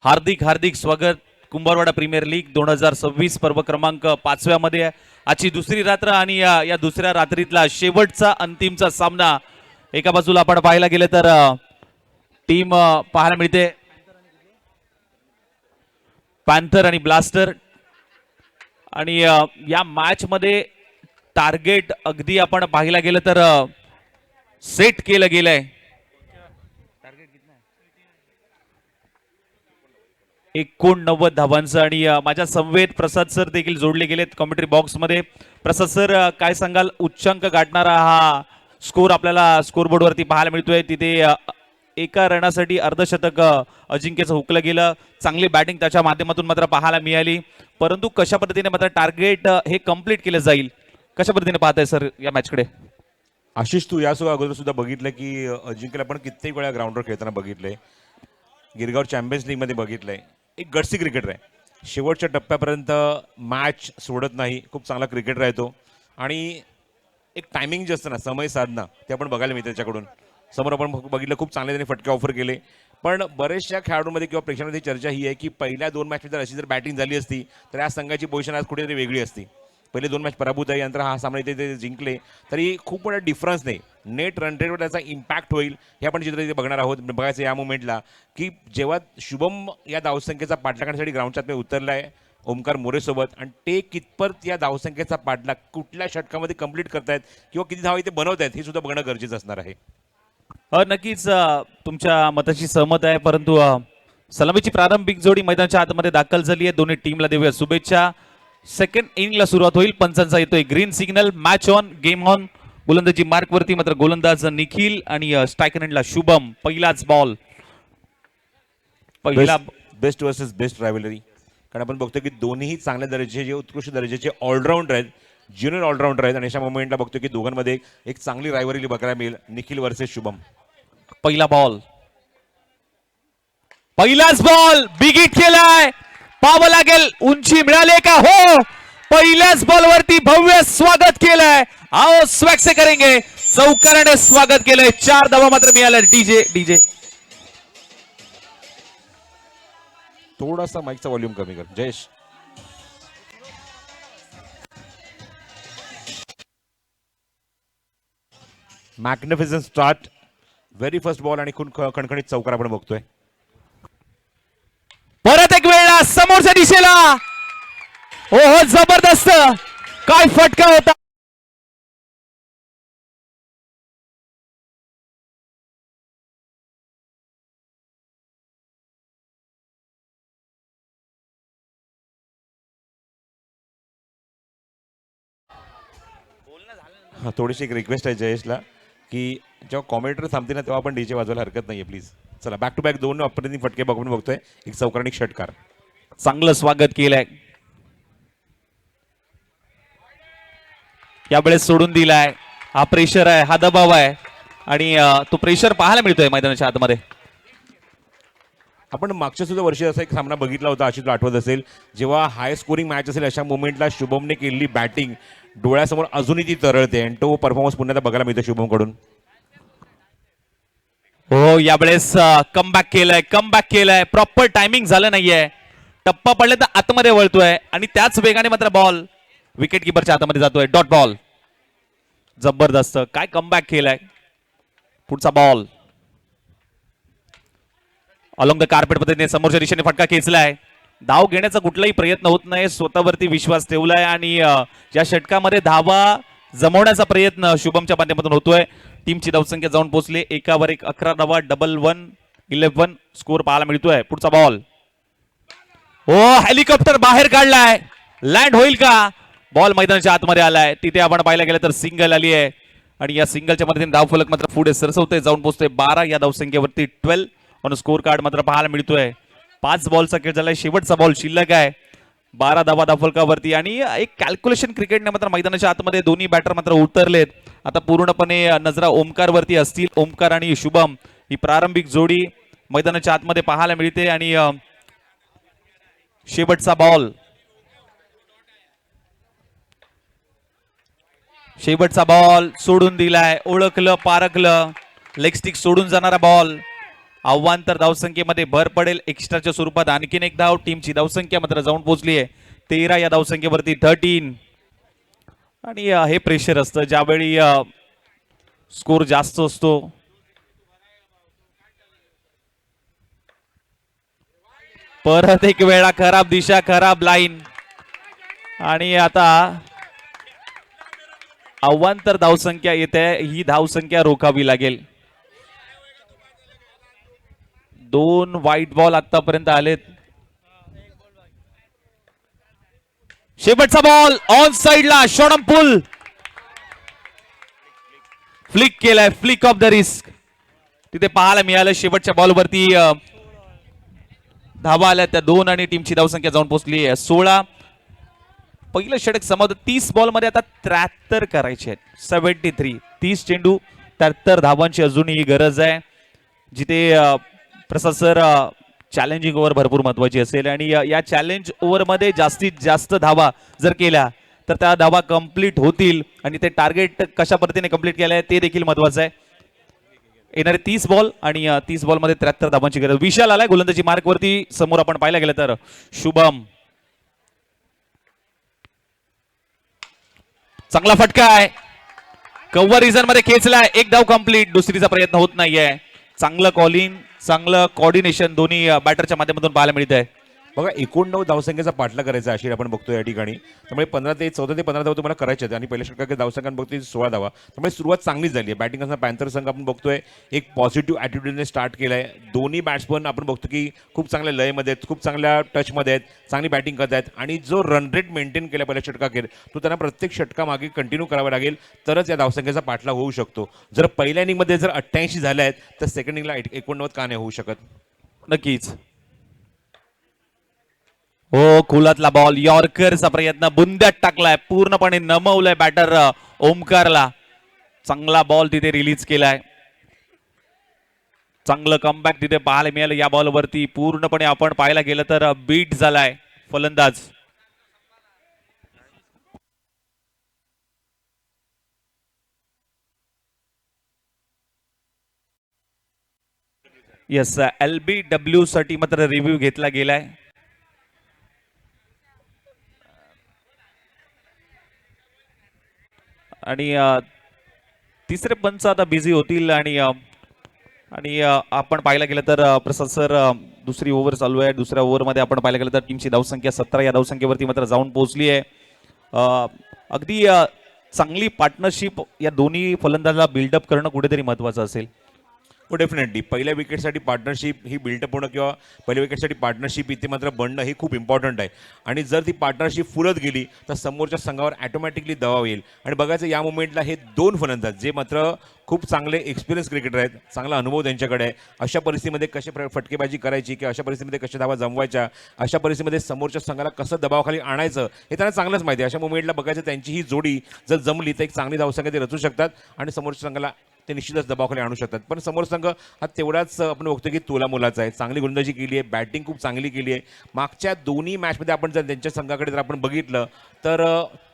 हार्दिक हार्दिक स्वागत कुंभारवाडा प्रीमियर लीग 2026 पर्व क्रमांक 5व्या मध्ये. आजची दुसरी रात्र आणि या दुसऱ्या रात्रीतला शेवटचा अंतिमचा सामना. एका बाजूला आपण पाहायला गेले तर टीम पाहायला मिळते पॅन्थर आणि ब्लास्टर. आणि या मॅच मध्ये टार्गेट अगदी आपण पाहायला गेलं तर सेट केलं गेलंय. 89 धावांचं. आणि माझ्या समवेत प्रसाद सर देखील जोडले गेलेत कॉमेंट्री बॉक्स मध्ये. प्रसाद सर काय सांगाल, उच्चांक गाठणारा हा स्कोर आपल्याला स्कोरबोर्ड वरती पाहायला मिळतोय. तिथे एका रनासाठी अर्धशतक अजिंक्यचं हुकलं गेलं. चांगली बॅटिंग त्याच्या माध्यमातून मात्र पाहायला मिळाली. परंतु कशा पद्धतीने मात्र टार्गेट हे कम्प्लीट केलं जाईल, कशा पद्धतीने पाहताय सर या मॅचकडे? आशिष, तू यासोबत अगोदर सुद्धा बघितलं की अजिंक्यला आपण कित्येक वेळा ग्राउंडवर खेळताना बघितलंय, गिरगाव चॅम्पियन्स लीगमध्ये बघितलंय. एक गटसी क्रिकेटर आहे, शेवटच्या टप्प्यापर्यंत मॅच सोडत नाही, खूप चांगला क्रिकेटर आहे तो. आणि एक टायमिंग जे असतं ना, समय साधना, ते आपण बघायला मिळतं त्याच्याकडून. समोर आपण बघितलं खूप चांगले त्यांनी फटके ऑफर केले. पण बरेचशा खेळाडूंमध्ये किंवा प्रेक्षकांमध्ये चर्चा ही आहे की पहिल्या 2 मॅचमध्ये जर अशी जर बॅटिंग झाली असती तर या संघाची पोझिशन आज कुठेतरी वेगळी असती. पहिले 2 मॅच पराभूत आहे, नंतर हा सामना इथे ते जिंकले तरी खूप मोठा डिफरन्स नाही. नेट रन रेटवर त्याचा इम्पॅक्ट होईल हे आपण चित्र इथे बघणार आहोत. बघायचं या मुवमेंटला की जेव्हा शुभम या धावसंख्येचा पाठलाग करण्यासाठी ग्राउंडच्या आतमध्ये उतरला आहे ओमकार मोरेसोबत, आणि ते कितपत या धावसंख्येचा पाठलाग कुठल्या षटकामध्ये कंप्लीट करतायत किंवा किती धावा इथे बनवत आहेत हे सुद्धा बघणं गरजेचं असणार आहे. नक्कीच तुमच्या मताशी सहमत आहे. परंतु सलामीची प्रारंभिक जोडी मैदानाच्या आतमध्ये दाखल झाली आहे. दोन्ही टीमला देऊया शुभेच्छा. सेकंड इनिंगला सुरुवात होईल. पंचांचा येतोय green signal. Match on, game on. गोलंदाजी मार्क वरती मात्र गोलंदाज निखिल आणि स्ट्रायकर एंडला शुभम. पहिलाच बॉल. पहिला बेस्ट वर्सेस बेस्ट रायव्हलरी, कारण आपण बघतो की दोन्ही चांगल्या दर्जाचे, उत्कृष्ट दर्जाचे ऑलराऊंडर आहेत, ज्युनियर ऑलराऊंडर आहेत. आणि अशा मोमेंटला बघतो की दोघांमध्ये एक चांगली रायव्हलरी बघायला मिळेल. निखिल वर्सेस शुभम. पहिला बॉल. पहिलाच बॉल बिग हिट केलाय. पाहावं लागेल उंची मिळाले का? हो, पहिल्याच बॉलवरती भव्य स्वागत केलंय. आओ स्वॅग से करेंगे. चौकाराने स्वागत केलंय. 4 धावा मात्र मिळाल्या. डीजे डीजे थोडासा माईकचा व्हॉल्यूम कमी कर Jayesh. Magnificent start. Very first ball आणि खूप खणखणीत चौकार आपण बघतोय. परत एक वेळा समोरच्या दिशेला. हो हो, जबरदस्त काय फटका होता. थोडीशी एक रिक्वेस्ट आहे जयेशला की जेव्हा कॉमेंटर थांबते ना तेव्हा आपण डीजे वाजवायला हरकत नाहीये प्लीज. चला, बॅक टू बॅक 2 अप्रतिम फटके बघून बघतोय. एक चौकार आणि एक षटकार. चांगलं स्वागत केलंय. यावेळेस सोडून दिलाय. हा प्रेशर आहे, हा दबाव आहे आणि तो प्रेशर पाहायला मिळतोय मैदानाच्या आतमध्ये. आपण मागच्या सुद्धा वर्षी असा एक सामना बघितला होता, अशी तुला आठवत असेल, जेव्हा हाय स्कोरिंग मॅच असेल अशा मोमेंटला शुभमने केलेली बॅटिंग डोळ्यासमोर अजूनही ती तरळते आणि तो परफॉर्मन्स पुन्हा बघायला मिळतो शुभमकडून. हो, यावेळेस कमबॅक केलाय, प्रॉपर टायमिंग झालं नाहीये, टप्पा पडले तर आतमध्ये वळतोय आणि त्याच वेगाने मात्र बॉल विकेट किपरच्या हातामध्ये जातोय. डॉट बॉल, जबरदस्त काय कमबॅक केलाय. पुढचा बॉल अलॉंग द कार्पेट पद्धतीने समोरच्या दिशेने फटका खेचलाय. धाव घेण्याचा कुठलाही प्रयत्न होत नाही, स्वतःवरती विश्वास ठेवलाय आणि या षटकामध्ये धावा जमवण्याचा प्रयत्न शुभमच्या माध्यमातून होतोय. टीमची धावसंख्या जाऊन पोहोचली 1 11 धावा, 11 स्कोर पाहायला मिळतोय. पुढचा बॉल, हो हेलिकॉप्टर बाहेर काढलाय, लँड होईल का? बॉल मैदानाच्या आतमध्ये आलाय, तिथे आपण पाहायला गेलं तर सिंगल आली आहे आणि या सिंगलच्या मदतीने धावफलक मात्र पुढे सरसवतोय, जाऊन पोहोचतोय 12 या धावसंख्येवरती. 12 ऑन स्कोर कार्ड मात्र पाहायला मिळतोय. 5 बॉलचा खेळ झालाय, शेवटचा बॉल शिल्लक आहे. 12 धावा धावफलकावरती आणि एक कॅल्क्युलेशन क्रिकेटने मात्र मैदानाच्या आतमध्ये दोन्ही बॅटर मात्र उतरलेत. आता पूर्णपणे नजरा ओमकार वरती असतील. ओमकार आणि शुभम ही प्रारंभिक जोडी मैदानाच्या आतमध्ये पाहायला मिळते आणि शेवटचा बॉल सोडून दिलाय, ओळखलं पारखलं, लेग स्टिक सोडून जाणारा बॉल. आव्हान तर धावसंख्येमध्ये भर पडेल, एक्स्ट्राच्या स्वरूपात आणखीन एक धाव. टीमची धावसंख्या मात्र जाऊन पोहोचली आहे 13 या धावसंख्येवरती 13. आणि हे प्रेशर असतं ज्यावेळी स्कोर जास्त असतो. परत एक वेळा खराब दिशा, खराब लाईन आणि आता अवांतर धावसंख्या येते. ही धावसंख्या रोखावी लागेल. 2 व्हाईट बॉल आतापर्यंत आलेत. शेवटचा बॉल ऑन साइडला, शॉर्टम पुल फ्लिक केलाय, फ्लिक ऑफ द रिस्क तिथे पाहायला मिळालं. शेवटच्या बॉलवरती धावा आल्या त्या 2 आणि टीमची धावसंख्या जाऊन पोहोचली 16. पहिलं षटक समाप्त. 30 बॉल मध्ये आता 73 करायचे आहेत. 73, 30 चेंडू 73 धावांची अजूनही गरज आहे. जिथे प्रसाद सर चॅलेंजिंग ओव्हर भरपूर महत्वाची असेल आणि या चॅलेंज ओव्हर मध्ये जास्तीत जास्त धावा जर केल्या तर त्या धावा कंप्लीट होतील आणि ते टार्गेट कशा पद्धतीने कंप्लीट केलं आहे ते देखील महत्वाचं आहे. येणारे 30 बॉल आणि 30 बॉल मध्ये 73 धावांची गरज. विशाल आलाय गोलंदाजी मार्क वरती. समोर आपण पाहायला गेलं तर शुभम, चांगला फटका आहे, कव्हर रिझन मध्ये खेचलाय, एक धाव कंप्लीट. दुसरीचा प्रयत्न होत नाहीये. चांगलं कॉलिंग, चांगलं कोऑर्डिनेशन दोन्ही बॅटरच्या माध्यमातून पाहायला मिळत आहे. बघा 89 धावसंख्येचा पाठला करायचा अशी आपण बघतो या ठिकाणी. त्यामुळे 14 ते 15 धावा तुम्हाला करायचे आहेत आणि पहिल्या षटकात धावसंख्या बघतोय 16 धावा. त्यामुळे सुरुवात चांगलीच झाली आहे. बॅटिंग असताना पॅन्थर संघ आपण बघतोय एक पॉझिटिव्ह ॲटिट्यूडने स्टार्ट केलाय. दोन्ही बॅट्समन आपण बघतो की खूप चांगल्या लयमध्ये आहेत, खूप चांगल्या टचमध्ये आहेत, चांगली बॅटिंग करत आहेत आणि जो रन रेट मेंटेन केला पहिल्या षटकाखेर तो त्यांना प्रत्येक षटकामागे कंटिन्यू करावा लागेल तरच या धावसंख्येचा पाठला होऊ शकतो. जर पहिल्या इनिंगमध्ये जर 88 झाल्या आहेत तर सेकंड इनिंगला 89 का नाही होऊ शकत? नक्कीच. हो, खोलातला बॉल, यॉर्करचा प्रयत्न बुंद्यात टाकलाय, पूर्णपणे नमवलाय बॅटर ओमकारला. चांगला बॉल तिथे रिलीज केलाय. चांगलं कमबॅक तिथे पाहायला मिळालं. या बॉलवरती पूर्णपणे आपण पाहायला गेलं तर बीट झालाय फलंदाज. येस, LBW साठी मात्र रिव्ह्यू घेतला गेलाय. आणि तिसरे पंच आता बिझी होतील आणि आपण पाहायला गेलं तर प्रसाद सर दुसरी ओव्हर चालू आहे. दुसऱ्या ओव्हरमध्ये आपण पाहायला गेलं तर टीमची धावसंख्या 17 या धावसंख्येवरती मात्र जाऊन पोहोचली आहे. अगदी चांगली पार्टनरशिप या दोन्ही फलंदाजाला बिल्डअप करणं कुठेतरी महत्वाचं असेल. हो, डेफिनेटली पहिल्या विकेटसाठी पार्टनरशिप ही बिल्डअप होणं किंवा पहिल्या विकेटसाठी पार्टनरशिप इथे मात्र बनणं हे खूप इम्पॉर्टंट आहे. आणि जर ती पार्टनरशिप फुलत गेली तर समोरच्या संघावर ॲटोमॅटिकली दबाव येईल. आणि बघायचं या मुवमेंटला हे 2 फलंदाज जे मात्र खूप चांगले एक्सपिरियन्स क्रिकेटर आहेत, चांगला अनुभव त्यांच्याकडे आहे. अशा परिस्थितीमध्ये कशी फटकेबाजी करायची किंवा अशा परिस्थितीमध्ये कशा धावा जमवायच्या, अशा परिस्थितीमध्ये समोरच्या संघाला कसं दबावाखाली आणायचं हे त्यांना चांगलंच माहिती आहे. अशा मुवमेंटला बघायचं त्यांची ही जोडी जर जमली तर एक चांगली धावसंख्या ते रचू शकतात आणि समोरच्या संघाला ते निश्चितच दबावाखाली आणू शकतात. पण समोर संघ हा तेवढाच आपण बघतो की तोला मुलाचा आहे. चांगली गोलंदाजी केली आहे, बॅटिंग खूप चांगली केली आहे. मागच्या दोन्ही मॅचमध्ये आपण जर त्यांच्या संघाकडे जर आपण बघितलं तर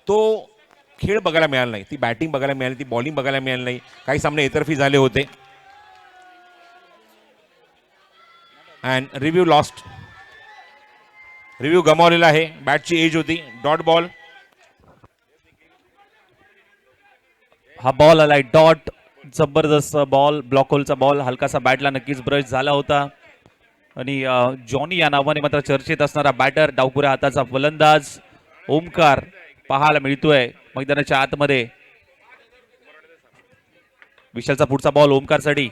तो खेळ बघायला मिळाला नाही, ती बॅटिंग बघायला मिळाली, ती बॉलिंग बघायला मिळाली नाही. काही सामने एकतर्फी झाले होते. अँड रिव्ह्यू लॉस्ट, रिव्ह्यू गमावलेला आहे. बॅटची एज होती, डॉट बॉल. हा बॉल आलाय डॉट, जबरदस्त बॉल, ब्लॉक होलचा बॉल, हलकासा बॅटला नक्कीच ब्रश झाला होता. आणि जॉनी या नावाने मात्र चर्चेत असणारा बॅटर, डावपुऱ्या हाताचा फलंदाज ओमकार पाहायला मिळतोय मैदानाच्या आतमध्ये. विशालचा पुढचा बॉल ओमकारसाठी,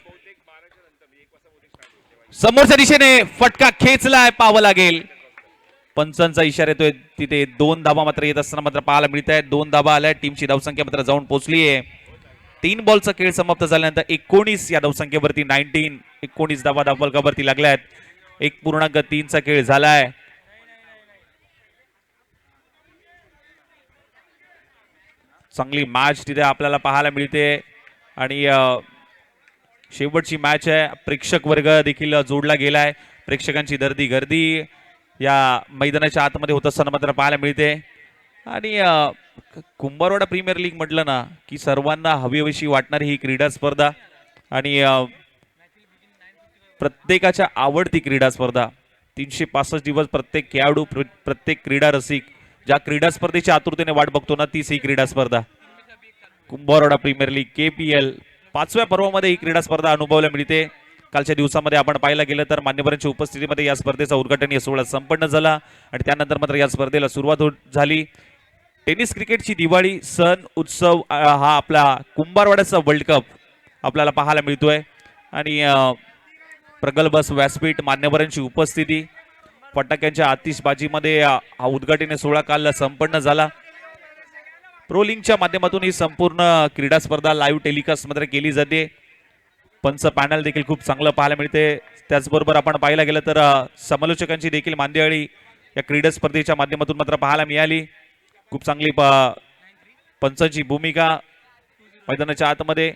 समोरच्या दिशेने फटका खेचलाय, पाहावं लागेल. पंचांचा इशारा येतोय तिथे. 2 धाबा मात्र येत असताना मात्र पाहायला मिळत आहेत. 2 धाबा आल्या, टीमची धावसंख्या मात्र जाऊन पोहोचली आहे. 3 बॉलचा खेळ समाप्त झाल्यानंतर 19 या धावसंख्येवरती 19 धाबा धावफलकावरती लागल्या आहेत. 1.3 खेळ झालाय. चांगली मॅच तिथे आपल्याला पाहायला मिळते आणि शेवटची मॅच आहे. प्रेक्षक वर्ग देखील जोडला गेलाय. प्रेक्षकांची गर्दी या मैदानाच्या आतमध्ये होत असताना मात्र पाहायला मिळते. आणि कुंभारवाडा प्रीमियर लीग म्हटलं ना की सर्वांना हवीहवीशी वाटणारी ही क्रीडा स्पर्धा आणि प्रत्येकाच्या आवडती क्रीडा स्पर्धा. 365 दिवस प्रत्येक खेळाडू, प्रत्येक क्रीडा रसिक ज्या क्रीडा स्पर्धेची आतुरतेने वाट बघतो ना, तीच ही क्रीडा स्पर्धा. कुंभारवाडा प्रीमियर लीग KPL 5व्या पर्वामध्ये ही क्रीडा स्पर्धा अनुभवायला मिळते. कालच्या दिवसामध्ये आपण पाहायला गेलं तर मान्यवरांच्या उपस्थितीमध्ये या स्पर्धेचा उद्घाटनीय सोहळा संपन्न झाला आणि त्यानंतर मात्र या स्पर्धेला सुरुवात झाली. टेनिस क्रिकेटची दिवाळी सण उत्सव हा आपला कुंभारवाड्याचा वर्ल्ड कप आपल्याला पाहायला मिळतोय. आणि प्रगल्भ व्यासपीठ, मान्यवरांची उपस्थिती, फटाक्यांच्या आतिषबाजीमध्ये हा उद्घाटनीय सोहळा काल संपन्न झाला. प्रो लीगच्या माध्यमातून ही संपूर्ण क्रीडा स्पर्धा लाईव्ह टेलिकास्ट मध्ये केली जाते. पंच पॅनल देखील खूप चांगलं पाहायला मिळते. त्याचबरोबर आपण पाहायला गेलं तर समालोचकांची देखील मांदियाळी या क्रीडा स्पर्धेच्या माध्यमातून मात्र पाहायला मिळाली. खूप चांगली पंचांची भूमिका मैदानाच्या आतमध्ये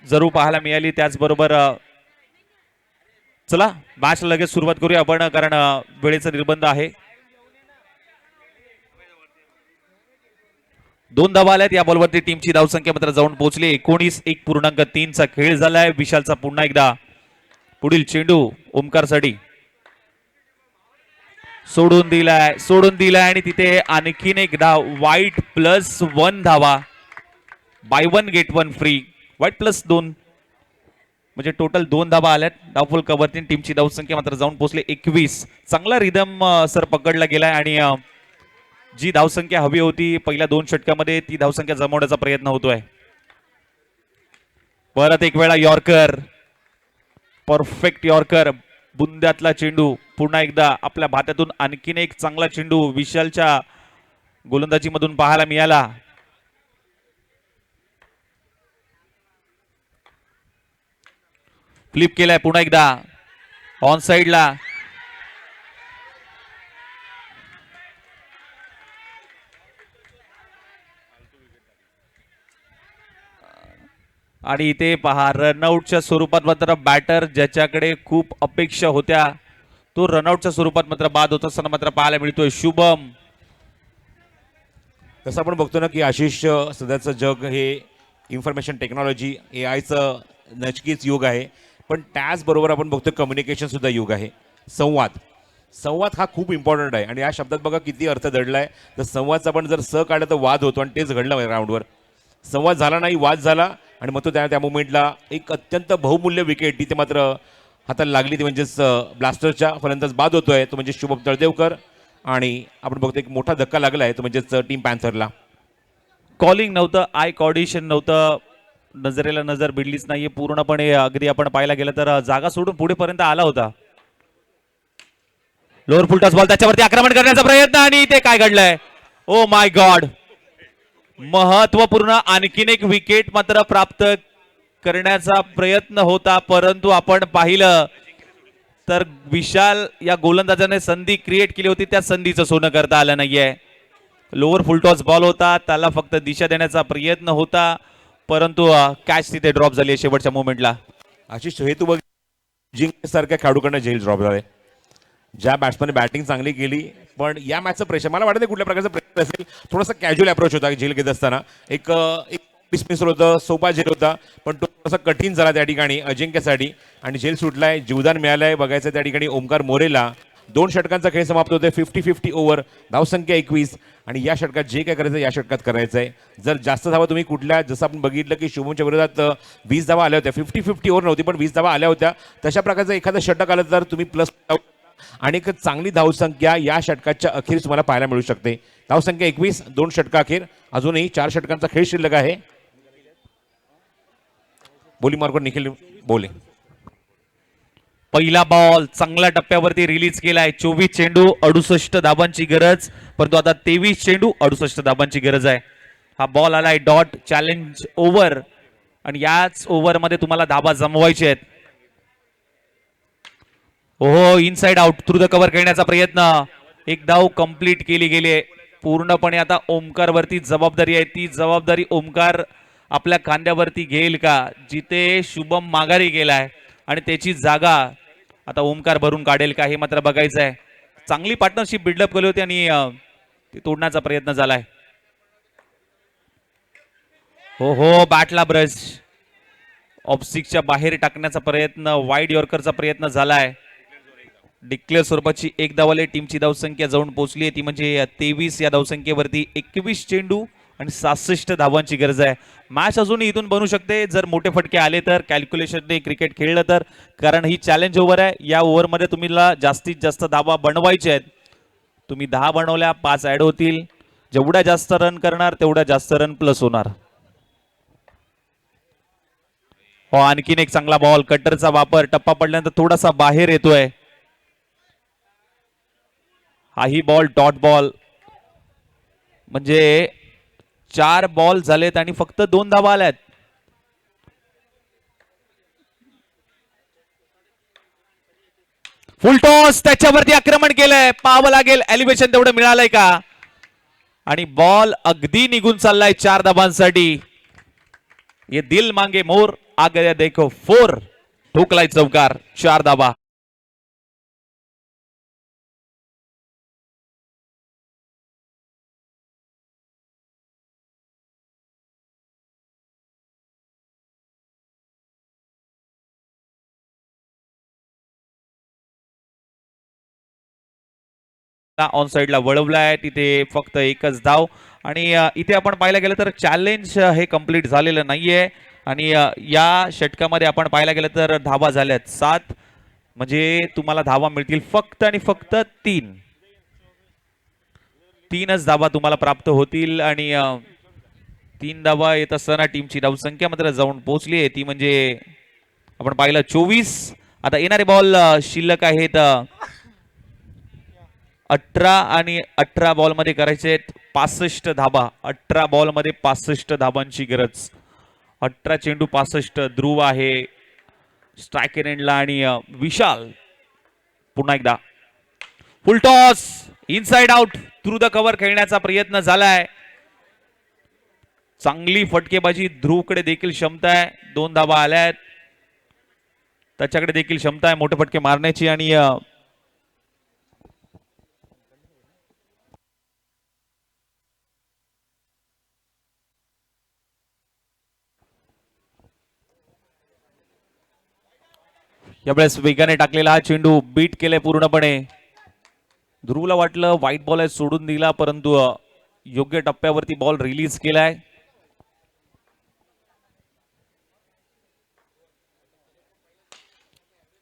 जरूर पाहायला मिळाली. त्याचबरोबर चला मॅच लगेच सुरुवात करूया आपण, कारण वेळेचा निर्बंध आहे. 2 धावा आल्यात या बॉलवरती. टीमची धावसंख्या मात्र जाऊन पोहोचली 19. 1.3 खेळ झालाय. विशालचा पुन्हा एकदा पुढील चेंडू ओमकारसाठी सोडून दिलाय आणि तिथे आणखीन एक धाव. वाईट +1 धावा. Buy 1 get 1 free. वाईट +2 म्हणजे टोटल 2 धावा आल्यात धावफलकावरती. टीमची धावसंख्या मात्र जाऊन पोहोचली 21. चांगला रिदम सर पकडला गेलाय आणि जी धावसंख्या हवी होती पहिल्या 2 षटकामध्ये ती धावसंख्या जमवण्याचा प्रयत्न होतोय. परत एक वेळा यॉर्कर, परफेक्ट यॉर्कर, बुंद्यातला चेंडू. पुन्हा एकदा आपल्या भात्यातून आणखीन एक चांगला चेंडू विशालच्या गोलंदाजीमधून पाहायला मिळाला. फ्लिप केलाय पुन्हा एकदा ऑन साइडला. आणि इथे पहा रनआउटच्या स्वरूपात मात्र बॅटर ज्याच्याकडे खूप अपेक्षा होत्या तो रनआउटच्या स्वरूपात मात्र बाद होत असताना मात्र पाहायला मिळतोय शुभम. तसं आपण बघतो ना की आशिष सध्याचं जग हे इन्फॉर्मेशन टेक्नॉलॉजी AIचं नक्कीच युग आहे, पण त्याचबरोबर आपण बघतो कम्युनिकेशन सुद्धा युग आहे. संवाद हा खूप इम्पॉर्टंट आहे आणि या शब्दात बघा किती अर्थ दडलाय. तर संवादचा पण जर काढलं तर वाद होतो आणि तेच घडलं ग्राउंडवर. संवाद झाला नाही, वाद झाला आणि मग तो त्या मोमेंटला एक अत्यंत बहुमूल्य विकेट तिथे मात्र हाताला लागली. ती म्हणजेच ब्लास्टरच्या फलंदाज बाद होतोय तो म्हणजे शुभम तळदेवकर आणि आपण बघतो एक मोठा धक्का लागला आहे तो म्हणजेच टीम पॅन्थरला. कॉलिंग नव्हतं, आय कॉर्डिनेशन नव्हतं, नजरेला नजर भिडलीच नाहीये पूर्णपणे. अगदी आपण पाहायला गेलं तर जागा सोडून पुढेपर्यंत आला होता. लोअर फुल टॉस बॉल, त्याच्यावरती आक्रमण करण्याचा प्रयत्न आणि ते काय घडलंय. ओ माय गॉड, महत्वपूर्ण आणखीन एक विकेट मात्र प्राप्त करण्याचा प्रयत्न होता, परंतु आपण पाहिलं तर विशाल या गोलंदाजाने संधी क्रिएट केली होती, त्या संधीचं सोनं करता आलं नाहीये. लोअर फुल टॉस बॉल होता, त्याला फक्त दिशा देण्याचा प्रयत्न होता, परंतु कॅच तिथे ड्रॉप झाली आहे शेवटच्या मोमेंटला. आशिष हे तू बघ जिंकण्यासारख्या खेळाडूकडनं झेल ड्रॉप झाले. ज्या बॅट्समॅनने बॅटिंग चांगली केली पण या मॅचचं प्रेशर मला वाटतं कुठल्या प्रकारचं प्रेशर असेल. थोडासा कॅज्युअल अप्रोच होता झेल घेत असताना. एक डिसमिसल होतं, सोपा झेल होता पण तो थोडासा कठीण झाला त्या ठिकाणी अजिंक्यसाठी आणि झेल सुटलाय. जीवदान मिळालंय बघायचं त्या ठिकाणी ओमकार मोरेला. 2 षटकांचा खेळ समाप्त होतोय. 50-50 ओव्हर, धावसंख्या 21 आणि या षटकात जे काय करायचं या षटकात करायचं आहे. जर जास्त धावा तुम्ही कुठल्या जसं आपण बघितलं की शुभमच्या विरोधात 20 धावा आल्या होत्या. 50-50 ओव्हर नव्हती पण 20 धावा आल्या होत्या. तशा प्रकारचं एखादं षटक आलं तर तुम्ही प्लस आणि एक चांगली धावसंख्या या षटकाच्या अखेरीस तुम्हाला पाहायला मिळू शकते. धावसंख्या 21, 2 षटका अखेर, अजूनही 4 षटकांचा खेळ शिल्लक आहे. बोली मार्को निखिल बोले. पहिला बॉल चांगल्या टप्प्यावरती रिलीज केलाय. 24 चेंडू 68 धाबांची गरज, परंतु आता 23 चेंडू 68 धाबांची गरज आहे. हा बॉल आलाय डॉट चॅलेंज ओव्हर आणि याच ओव्हर मध्ये तुम्हाला धाबा जमवायचे आहेत. ओहो, inside out through the cover खेळण्याचा प्रयत्न. एक धाव कंप्लीट केली गेली पूर्णपणे. आता ओमकार वरती जबाबदारी आहे. ती जबाबदारी ओमकार आपल्या खांद्यावरती घेईल का? जिथे शुभम माघारी गेलाय आणि त्याची जागा आता ओमकार भरून काढेल का हे मात्र बघायचं आहे. चांगली पार्टनरशिप बिल्डअप केली होती आणि ती तोडण्याचा प्रयत्न झालाय. हो हो, बॅटला ब्रश ऑफसिकच्या बाहेर टाकण्याचा प्रयत्न, वाईड यॉर्करचा प्रयत्न झालाय. डिक्लेअर स्वरूपाची एक धावाले टीमची धावसंख्या जाऊन पोहोचली आहे ती म्हणजे 23. या धावसंख्येवरती 21 चेंडू आणि 66 धावांची गरज आहे. मॅच अजूनही इथून बनू शकते जर मोठे फटके आले तर, कॅल्क्युलेशनने क्रिकेट खेळलं तर, कारण ही चॅलेंज ओव्हर आहे. या ओव्हरमध्ये तुम्हाला जास्तीत जास्त धावा बनवायचे आहेत. तुम्ही 10 बनवल्या 5 ऍड होतील. जेवढ्या जास्त रन करणार तेवढ्या जास्त रन प्लस होणार. हो, आणखीन एक चांगला बॉल, कटरचा वापर, टप्पा पडल्यानंतर थोडासा बाहेर येतोय. हाही बॉल डॉट बॉल म्हणजे 4 बॉल झालेत आणि फक्त 2 धावा आल्यात. फुल टॉस, त्याच्यावरती आक्रमण केलंय. पाहावं लागेल एलिव्हेशन तेवढं मिळालंय का? आणि बॉल अगदी निघून चाललाय 4 धाबांसाठी. ये दिल मांगे मोर आ गया देखो 4. ठोकलाय चौकार, 4 धाबा. ऑन साइडला वळवलाय, तिथे फक्त एकच धाव. आणि इथे आपण पाहायला गेलं तर चॅलेंज हे कंप्लीट झालेलं नाहीये आणि या षटकामध्ये आपण पाहायला गेलं तर धावा झाल्यात 7. म्हणजे तुम्हाला धावा मिळतील फक्त आणि फक्त 3च धावा तुम्हाला प्राप्त होतील. आणि 3 धावा येत असताना टीमची धावसंख्या मात्र जाऊन पोहोचली आहे ती म्हणजे आपण पाहिलं 24. आता येणारे बॉल शिल्लक आहेत 18 आणि 18 बॉल मध्ये करायचे आहेत 65 धाबा. 18 बॉल मध्ये 65 धाबांची गरज. 18 चेंडू 65. ध्रुव आहे स्ट्रायकर एंडला आणि विशाल पुन्हा एकदा फुल toss, inside out through the cover खेळण्याचा प्रयत्न झालाय. चांगली फटकेबाजी ध्रुवकडे देखील क्षमता आहे. 2 धाबा आल्यात, त्याच्याकडे देखील क्षमता आहे मोठे फटके मारण्याची. आणि यावेळेस वेगाने टाकलेला हा चेंडू बीट केलाय पूर्णपणे. ध्रुवला वाटलं व्हाईट बॉल आहे सोडून दिला, परंतु योग्य टप्प्यावरती बॉल रिलीज केलाय.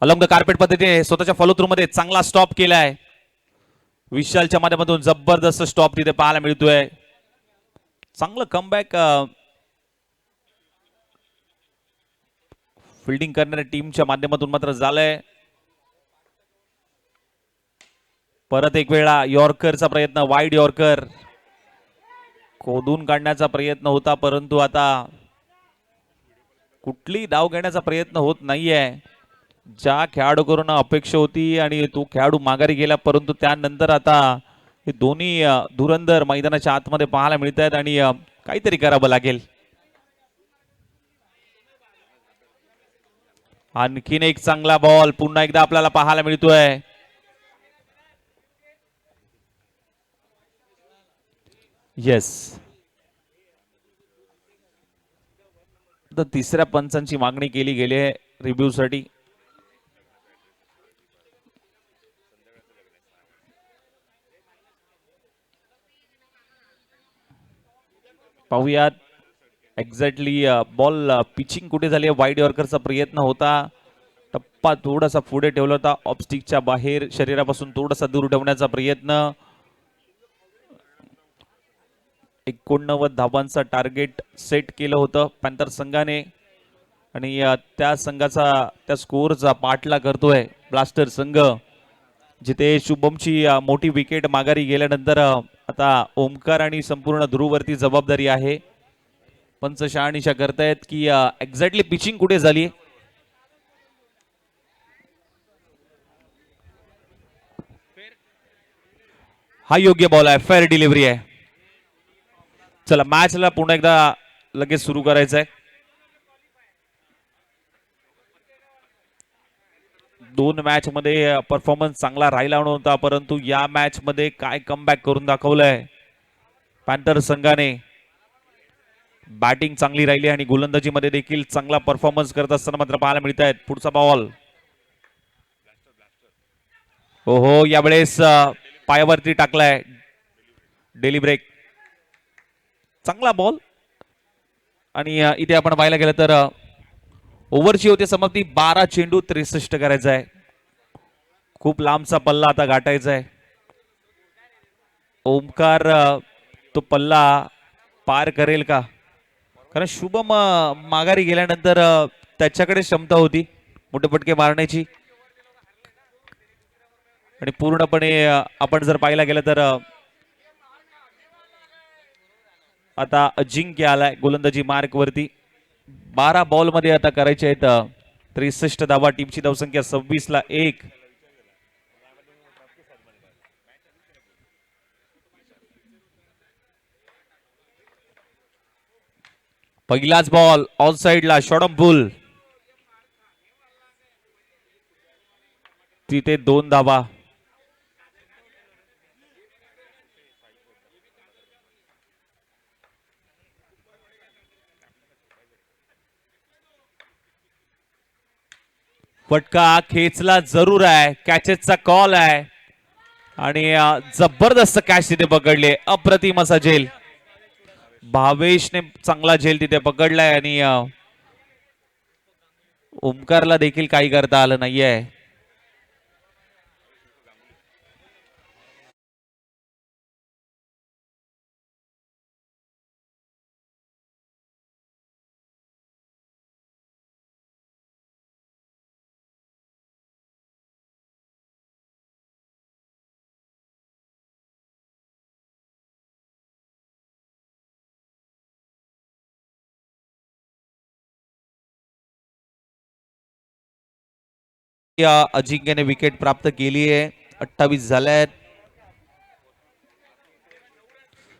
अलंग कार्पेट पद्धतीने स्वतःच्या फॉलो थ्रू मध्ये चांगला स्टॉप केलाय. विशालच्या माध्यमातून जबरदस्त स्टॉप तिथे पाहायला मिळतोय. चांगलं कमबॅक फिल्डिंग करणाऱ्या टीमच्या माध्यमातून मात्र झालंय. परत एक वेळा यॉर्करचा प्रयत्न, वाईड यॉर्कर खोदून काढण्याचा प्रयत्न होता, परंतु आता कुठली धाव घेण्याचा प्रयत्न होत नाहीये. ज्या खेळाडूकडून अपेक्षा होती आणि तो खेळाडू माघारी गेला, परंतु त्यानंतर आता हे दोन्ही धुरंधर मैदानाच्या आतमध्ये पाहायला मिळत आहेत आणि काहीतरी करावं लागेल. आणखीन एक चांगला बॉल पुन्हा एकदा आपल्याला पाहायला मिळतोय. येस, तर तिसऱ्या पंचांची मागणी केली गेली आहे रिव्ह्यू साठी. पाहूयात एक्झॅक्टली बॉल पिचिंग कुठे झाली आहे. वाईड यॉर्करचा प्रयत्न होता, टप्पा थोडासा पुढे ठेवला होता, ऑफस्टिकच्या बाहेर शरीरापासून थोडासा दूर ठेवण्याचा प्रयत्न. 89 धावांचा टार्गेट सेट केलं होतं पॅन्थर संघाने आणि त्या संघाचा त्या स्कोअरचा पाठला करतोय ब्लास्टर संघ, जिथे शुभमची मोठी विकेट माघारी गेल्यानंतर आता ओमकार आणि संपूर्ण ध्रुववरती जबाबदारी आहे. पंच शहानिशा करतायत की एक्झॅक्टली पिचिंग कुठे झाली. हा योग्य बॉल आहे, फेअर डिलिव्हरी आहे. चला मॅचला पुन्हा एकदा लगेच सुरू करायचं आहे. 2 मॅच मध्ये परफॉर्मन्स चांगला राहिला नव्हता, परंतु या मॅच मध्ये काय कमबॅक करून दाखवलंय पॅन्थर संघाने. बॅटिंग चांगली राहिली आणि गोलंदाजी मध्ये देखील चांगला परफॉर्मन्स करत असताना मात्र पाहायला मिळत आहेत. पुढचा बॉल, हो यावेळेस पायावरती टाकलाय डेली ब्रेक. चांगला बॉल आणि इथे आपण पाहायला गेलं तर ओव्हरची होते समाप्ती. 12 चेंडू 63 करायचा आहे. खूप लांबचा पल्ला आता गाठायचा आहे. ओमकार तो पल्ला पार करेल का, कारण शुभम माघारी गेल्यानंतर त्याच्याकडे क्षमता होती मोठे फटके मारण्याची आणि पूर्णपणे आपण जर पाहायला गेलं तर आता अजिंक्य आलाय गोलंदाजी मार्क वरती. 12 बॉल मध्ये आता करायचे आहेत 63 धावा. टीमची धावसंख्या 26 ला 1. पहिलाच बॉल ऑन साइडला शॉर्ट बुल, तिथे 2 धावा. फटका खेचला जरूर आहे, कॅचेसचा कॉल आहे आणि जबरदस्त कॅच तिथे पकडले. अप्रतिम असा झेल भावेशने चांगला झेल तिथे पकडलाय आणि ओमकारला देखील काही करता आलं नाहीये. या अजिंक्यने विकेट प्राप्त केली आहे. 28 झाल्यात.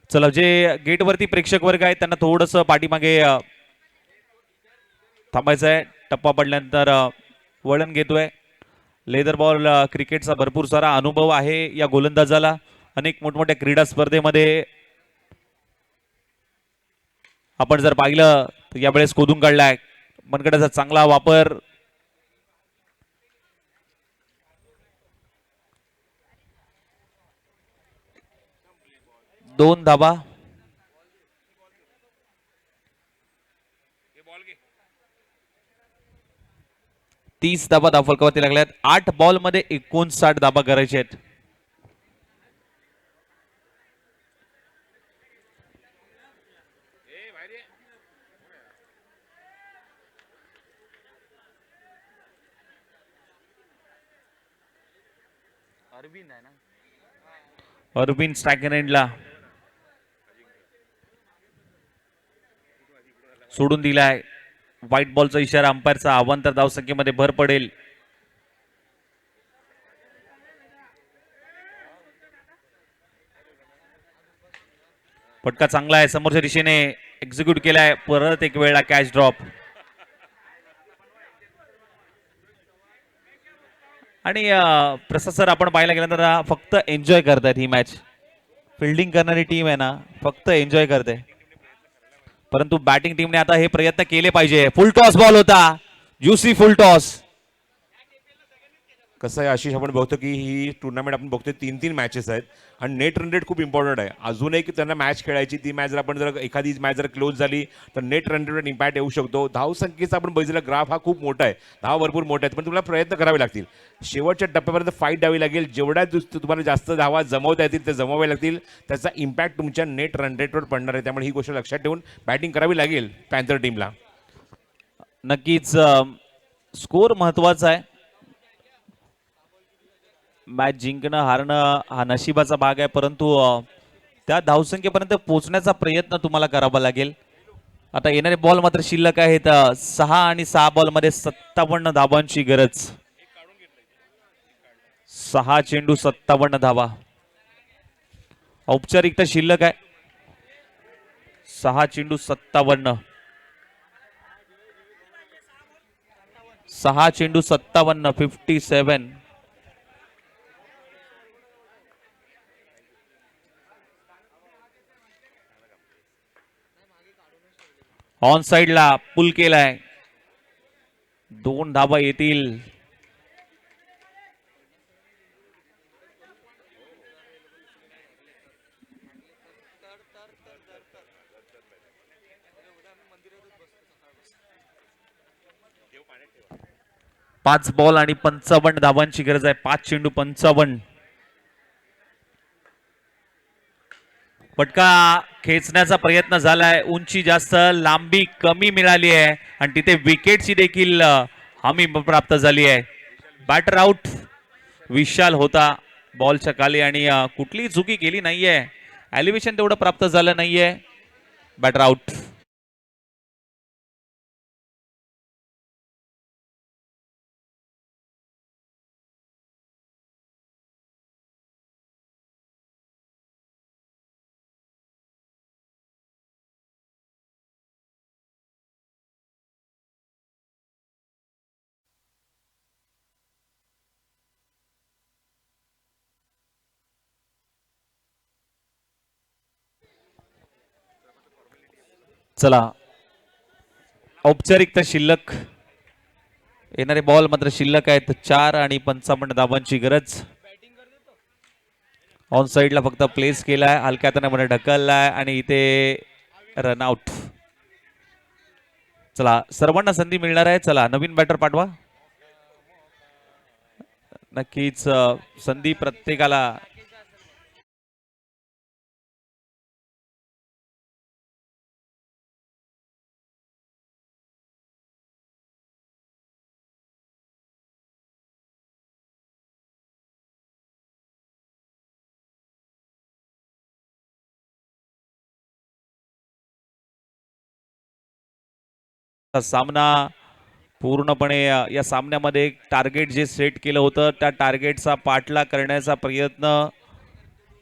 चला, जे गेटवरती प्रेक्षक वर्ग आहेत त्यांना थोडस पाठीमागे थांबायचं आहे. टप्पा पडल्यानंतर वळण घेतोय. लेदर बॉल क्रिकेटचा भरपूर सारा अनुभव आहे या गोलंदाजाला. अनेक मोठमोठ्या क्रीडा स्पर्धेमध्ये आपण जर पाहिलं तर यावेळेस कोदून काढलाय. मनगटाचा चांगला वापर. दोन धाबा. तीस धाबा धावफलकावरती लागल्यात. 8 बॉल मध्ये 59 धाबा करायचे आहेत. अरविंद स्ट्रायकर एंडला सोडून दिलाय. व्हाईट बॉलचा इशारा अंपायरचा. अवांतर धावसंख्येमध्ये भर पडेल. फटका चांगला आहे, समोरच्या दिशेने एक्झिक्यूट केलाय. परत एक वेळा कॅच ड्रॉप. आणि प्रसाद सर आपण पाहायला गेल्यानंतर फक्त एन्जॉय करतायत ही मॅच. फिल्डिंग करणारी टीम आहे ना फक्त एन्जॉय करते, परंतु बॅटिंग टीमने आता हे प्रयत्न केले पाहिजे. फुल टॉस बॉल होता, ज्युसी फुल टॉस. कसं आहे आशिष, आपण बघतो की ही टुर्नामेंट आपण बघतोय 3-3 मॅचेस आहेत आणि नेट रन रेट खूप इम्पॉर्टंट आहे. अजून एक त्यांना मॅच खेळायची, ती मॅच जर आपण जर एखादी मॅच जर क्लोज झाली तर नेट रन रेट इम्पॅक्ट येऊ शकतो. धावसंख्येचा आपण बघितलेला ग्राफ हा खूप मोठा आहे, धाव भरपूर मोठा आहे, पण तुम्हाला प्रयत्न करावे लागतील. शेवटच्या टप्प्यापर्यंत फाईट द्यावी लागेल. जेवढ्या तुम्हाला जास्त धावा जमवता येतील ते जमवावे लागतील. त्याचा इम्पॅक्ट तुमच्या नेट रन रेटवर पडणार आहे. त्यामुळे ही गोष्ट लक्षात ठेवून बॅटिंग करावी लागेल पॅन्थर टीमला. नक्कीच स्कोर महत्वाचा आहे. मॅच जिंकणं हारणं हा नशिबाचा भाग आहे, परंतु त्या धावसंख्येपर्यंत पोहोचण्याचा प्रयत्न तुम्हाला करावा लागेल. आता येणारे बॉल मात्र शिल्लक आहेत. 6 आणि 6 बॉलमध्ये 57 धावांची गरज. 6 चेंडू 57 धावा. औपचारिकता शिल्लक आहे. 6 चेंडू 57. 6 चेंडू 57 57. ऑन साइडला पुल केलाय. 2 धावा येतील. पाच बॉल आणि 55 धावांची गरज आहे. 5 चेंडू 55. फटका खेचण्याचा प्रयत्न झालाय. उंची जास्त, लांबी कमी मिळाली आहे आणि तिथे विकेटची देखील हमी प्राप्त झाली आहे. Batter out. विशाल होता बॉलच्या खाली आणि कुठलीही चुकी केली नाहीये. एलिव्हेशन तेवढं प्राप्त झालं नाहीये. Batter out. चला औपचारिकता शिल्लक. येणारे बॉल मात्र शिल्लक आहेत. 4 आणि 55 धावांची गरज. ऑन साइडला फक्त प्लेस केलाय, हलक्या हाताने ढकललाय आणि इथे रनआउट. चला सर्वांना संधी मिळणार आहे. चला नवीन बॅटर पाठवा. नक्कीच संधी प्रत्येकाला. सामना पूर्णपणे या सामन्यामध्ये एक टार्गेट जे सेट केलं होतं त्या टार्गेटचा पाठलाग करण्याचा प्रयत्न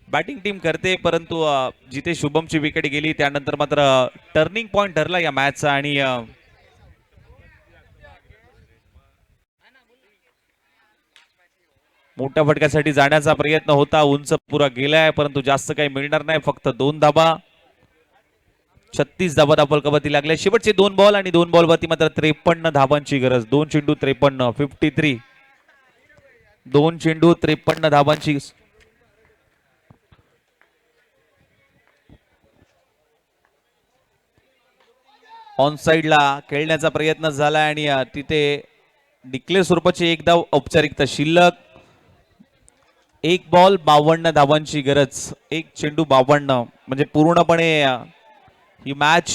बॅटिंग टीम करते, परंतु जिथे शुभमची विकेट गेली त्यानंतर मात्र टर्निंग पॉइंट ठरला या मॅचचा आणि मोठ्या फटक्यासाठी जाण्याचा प्रयत्न होता. उंच पुरा गेलाय परंतु जास्त काही मिळणार नाही. फक्त 2 धाबा. 36 धाबा धावफलकावरती लागले. शेवटचे 2 बॉल आणि 2 बॉल वरती मात्र 53 धावांची गरज. 2 चेंडू 53 53. 2 चेंडू 53 धावांची. ऑन साइडला खेळण्याचा प्रयत्न झाला आणि तिथे डिक्लेअर स्वरूपाची 1 धाव औपचारिकता शिल्लक. 1 बॉल 52 धावांची गरज. 1 चेंडू 52 म्हणजे पूर्णपणे ही मॅच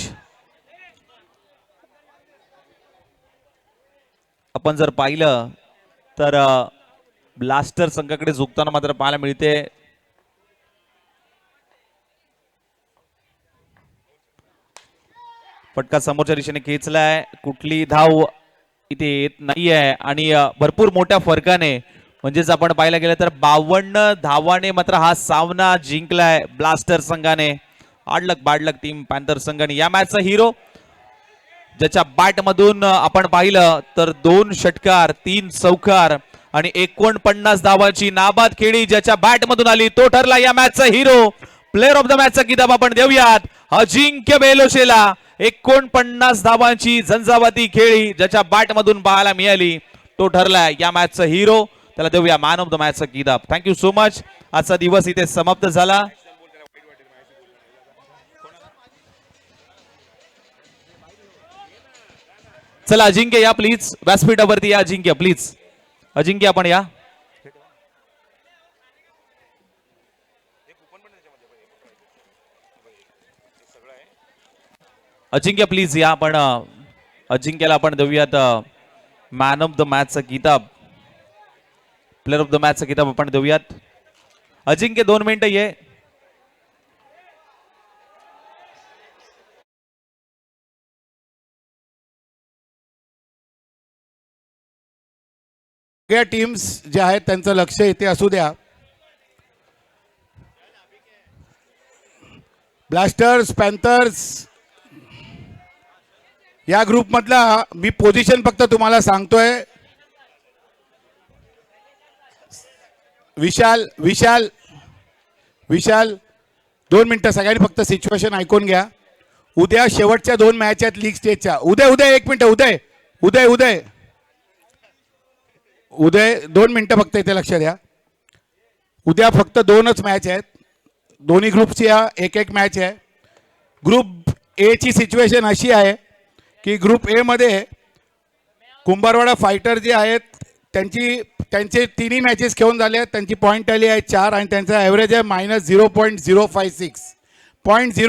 आपण जर पाहिलं तर ब्लास्टर संघाकडे झुकताना मात्र पाहायला मिळते. फटका समोरच्या दिशेने खेचलाय. कुठली धाव इथे येत नाहीये आणि भरपूर मोठ्या फरकाने म्हणजेच आपण पाहायला गेलं तर 52 धावाने मात्र हा सामना जिंकलाय ब्लास्टर संघाने. आडलक बाडलक टीम पॅन्थर संघाने. या मॅचचा हिरो ज्याच्या बॅट मधून आपण पाहिलं तर 2 षटकार 3 चौकार आणि 49 धावांची नाबाद खेळी ज्याच्या बॅट मधून आली तो ठरला या मॅचचा हिरो. प्लेअर ऑफ द मॅचचा किताब आपण देऊयात अजिंक्य बेलोशेला. 49 धावांची झंझावाती खेळी ज्याच्या बॅट मधून पाहायला मिळाली तो ठरलाय या मॅचचा हिरो. त्याला देऊया मॅन ऑफ द मॅचचा किताब. Thank you so much. आजचा दिवस इथे समाप्त झाला. चला अजिंक्य या प्लीज, व्यासपीठावरती या अजिंक्य प्लीज. अजिंक्य आपण या. अजिंक्य प्लीज या. आपण अजिंक्यला आपण देऊयात मॅन ऑफ द मॅचचा किताब, प्लेअर ऑफ द मॅचचा किताब आपण देऊयात. अजिंक्य 2 मिनिटं ये. सगळ्या टीम्स ज्या आहेत त्यांचं लक्ष इथे असू द्या. ब्लास्टर्स, पॅन्थर्स या ग्रुपमधला मी पोझिशन फक्त तुम्हाला सांगतोय. विशाल विशाल विशाल 2 मिनिटं सगळ्यांनी फक्त सिच्युएशन ऐकून घ्या. उद्या शेवटच्या 2 मॅच आहेत लीग स्टेजच्या. उद्या 1 मिनिट. उद्या 2 मिनिटं फक्त इथे लक्ष द्या. उद्या फक्त 2च मॅच आहेत. दोन्ही ग्रुपची एक मॅच आहे. ग्रुप ए ची सिच्युएशन अशी आहे की ग्रुप ए मध्ये कुंभारवाडा फायटर जे आहेत त्यांचे 3ही मॅचेस खेळून झाले आहेत. त्यांची पॉईंट आली आहे 4 आणि त्यांचा ॲव्हरेज आहे -0.056. 0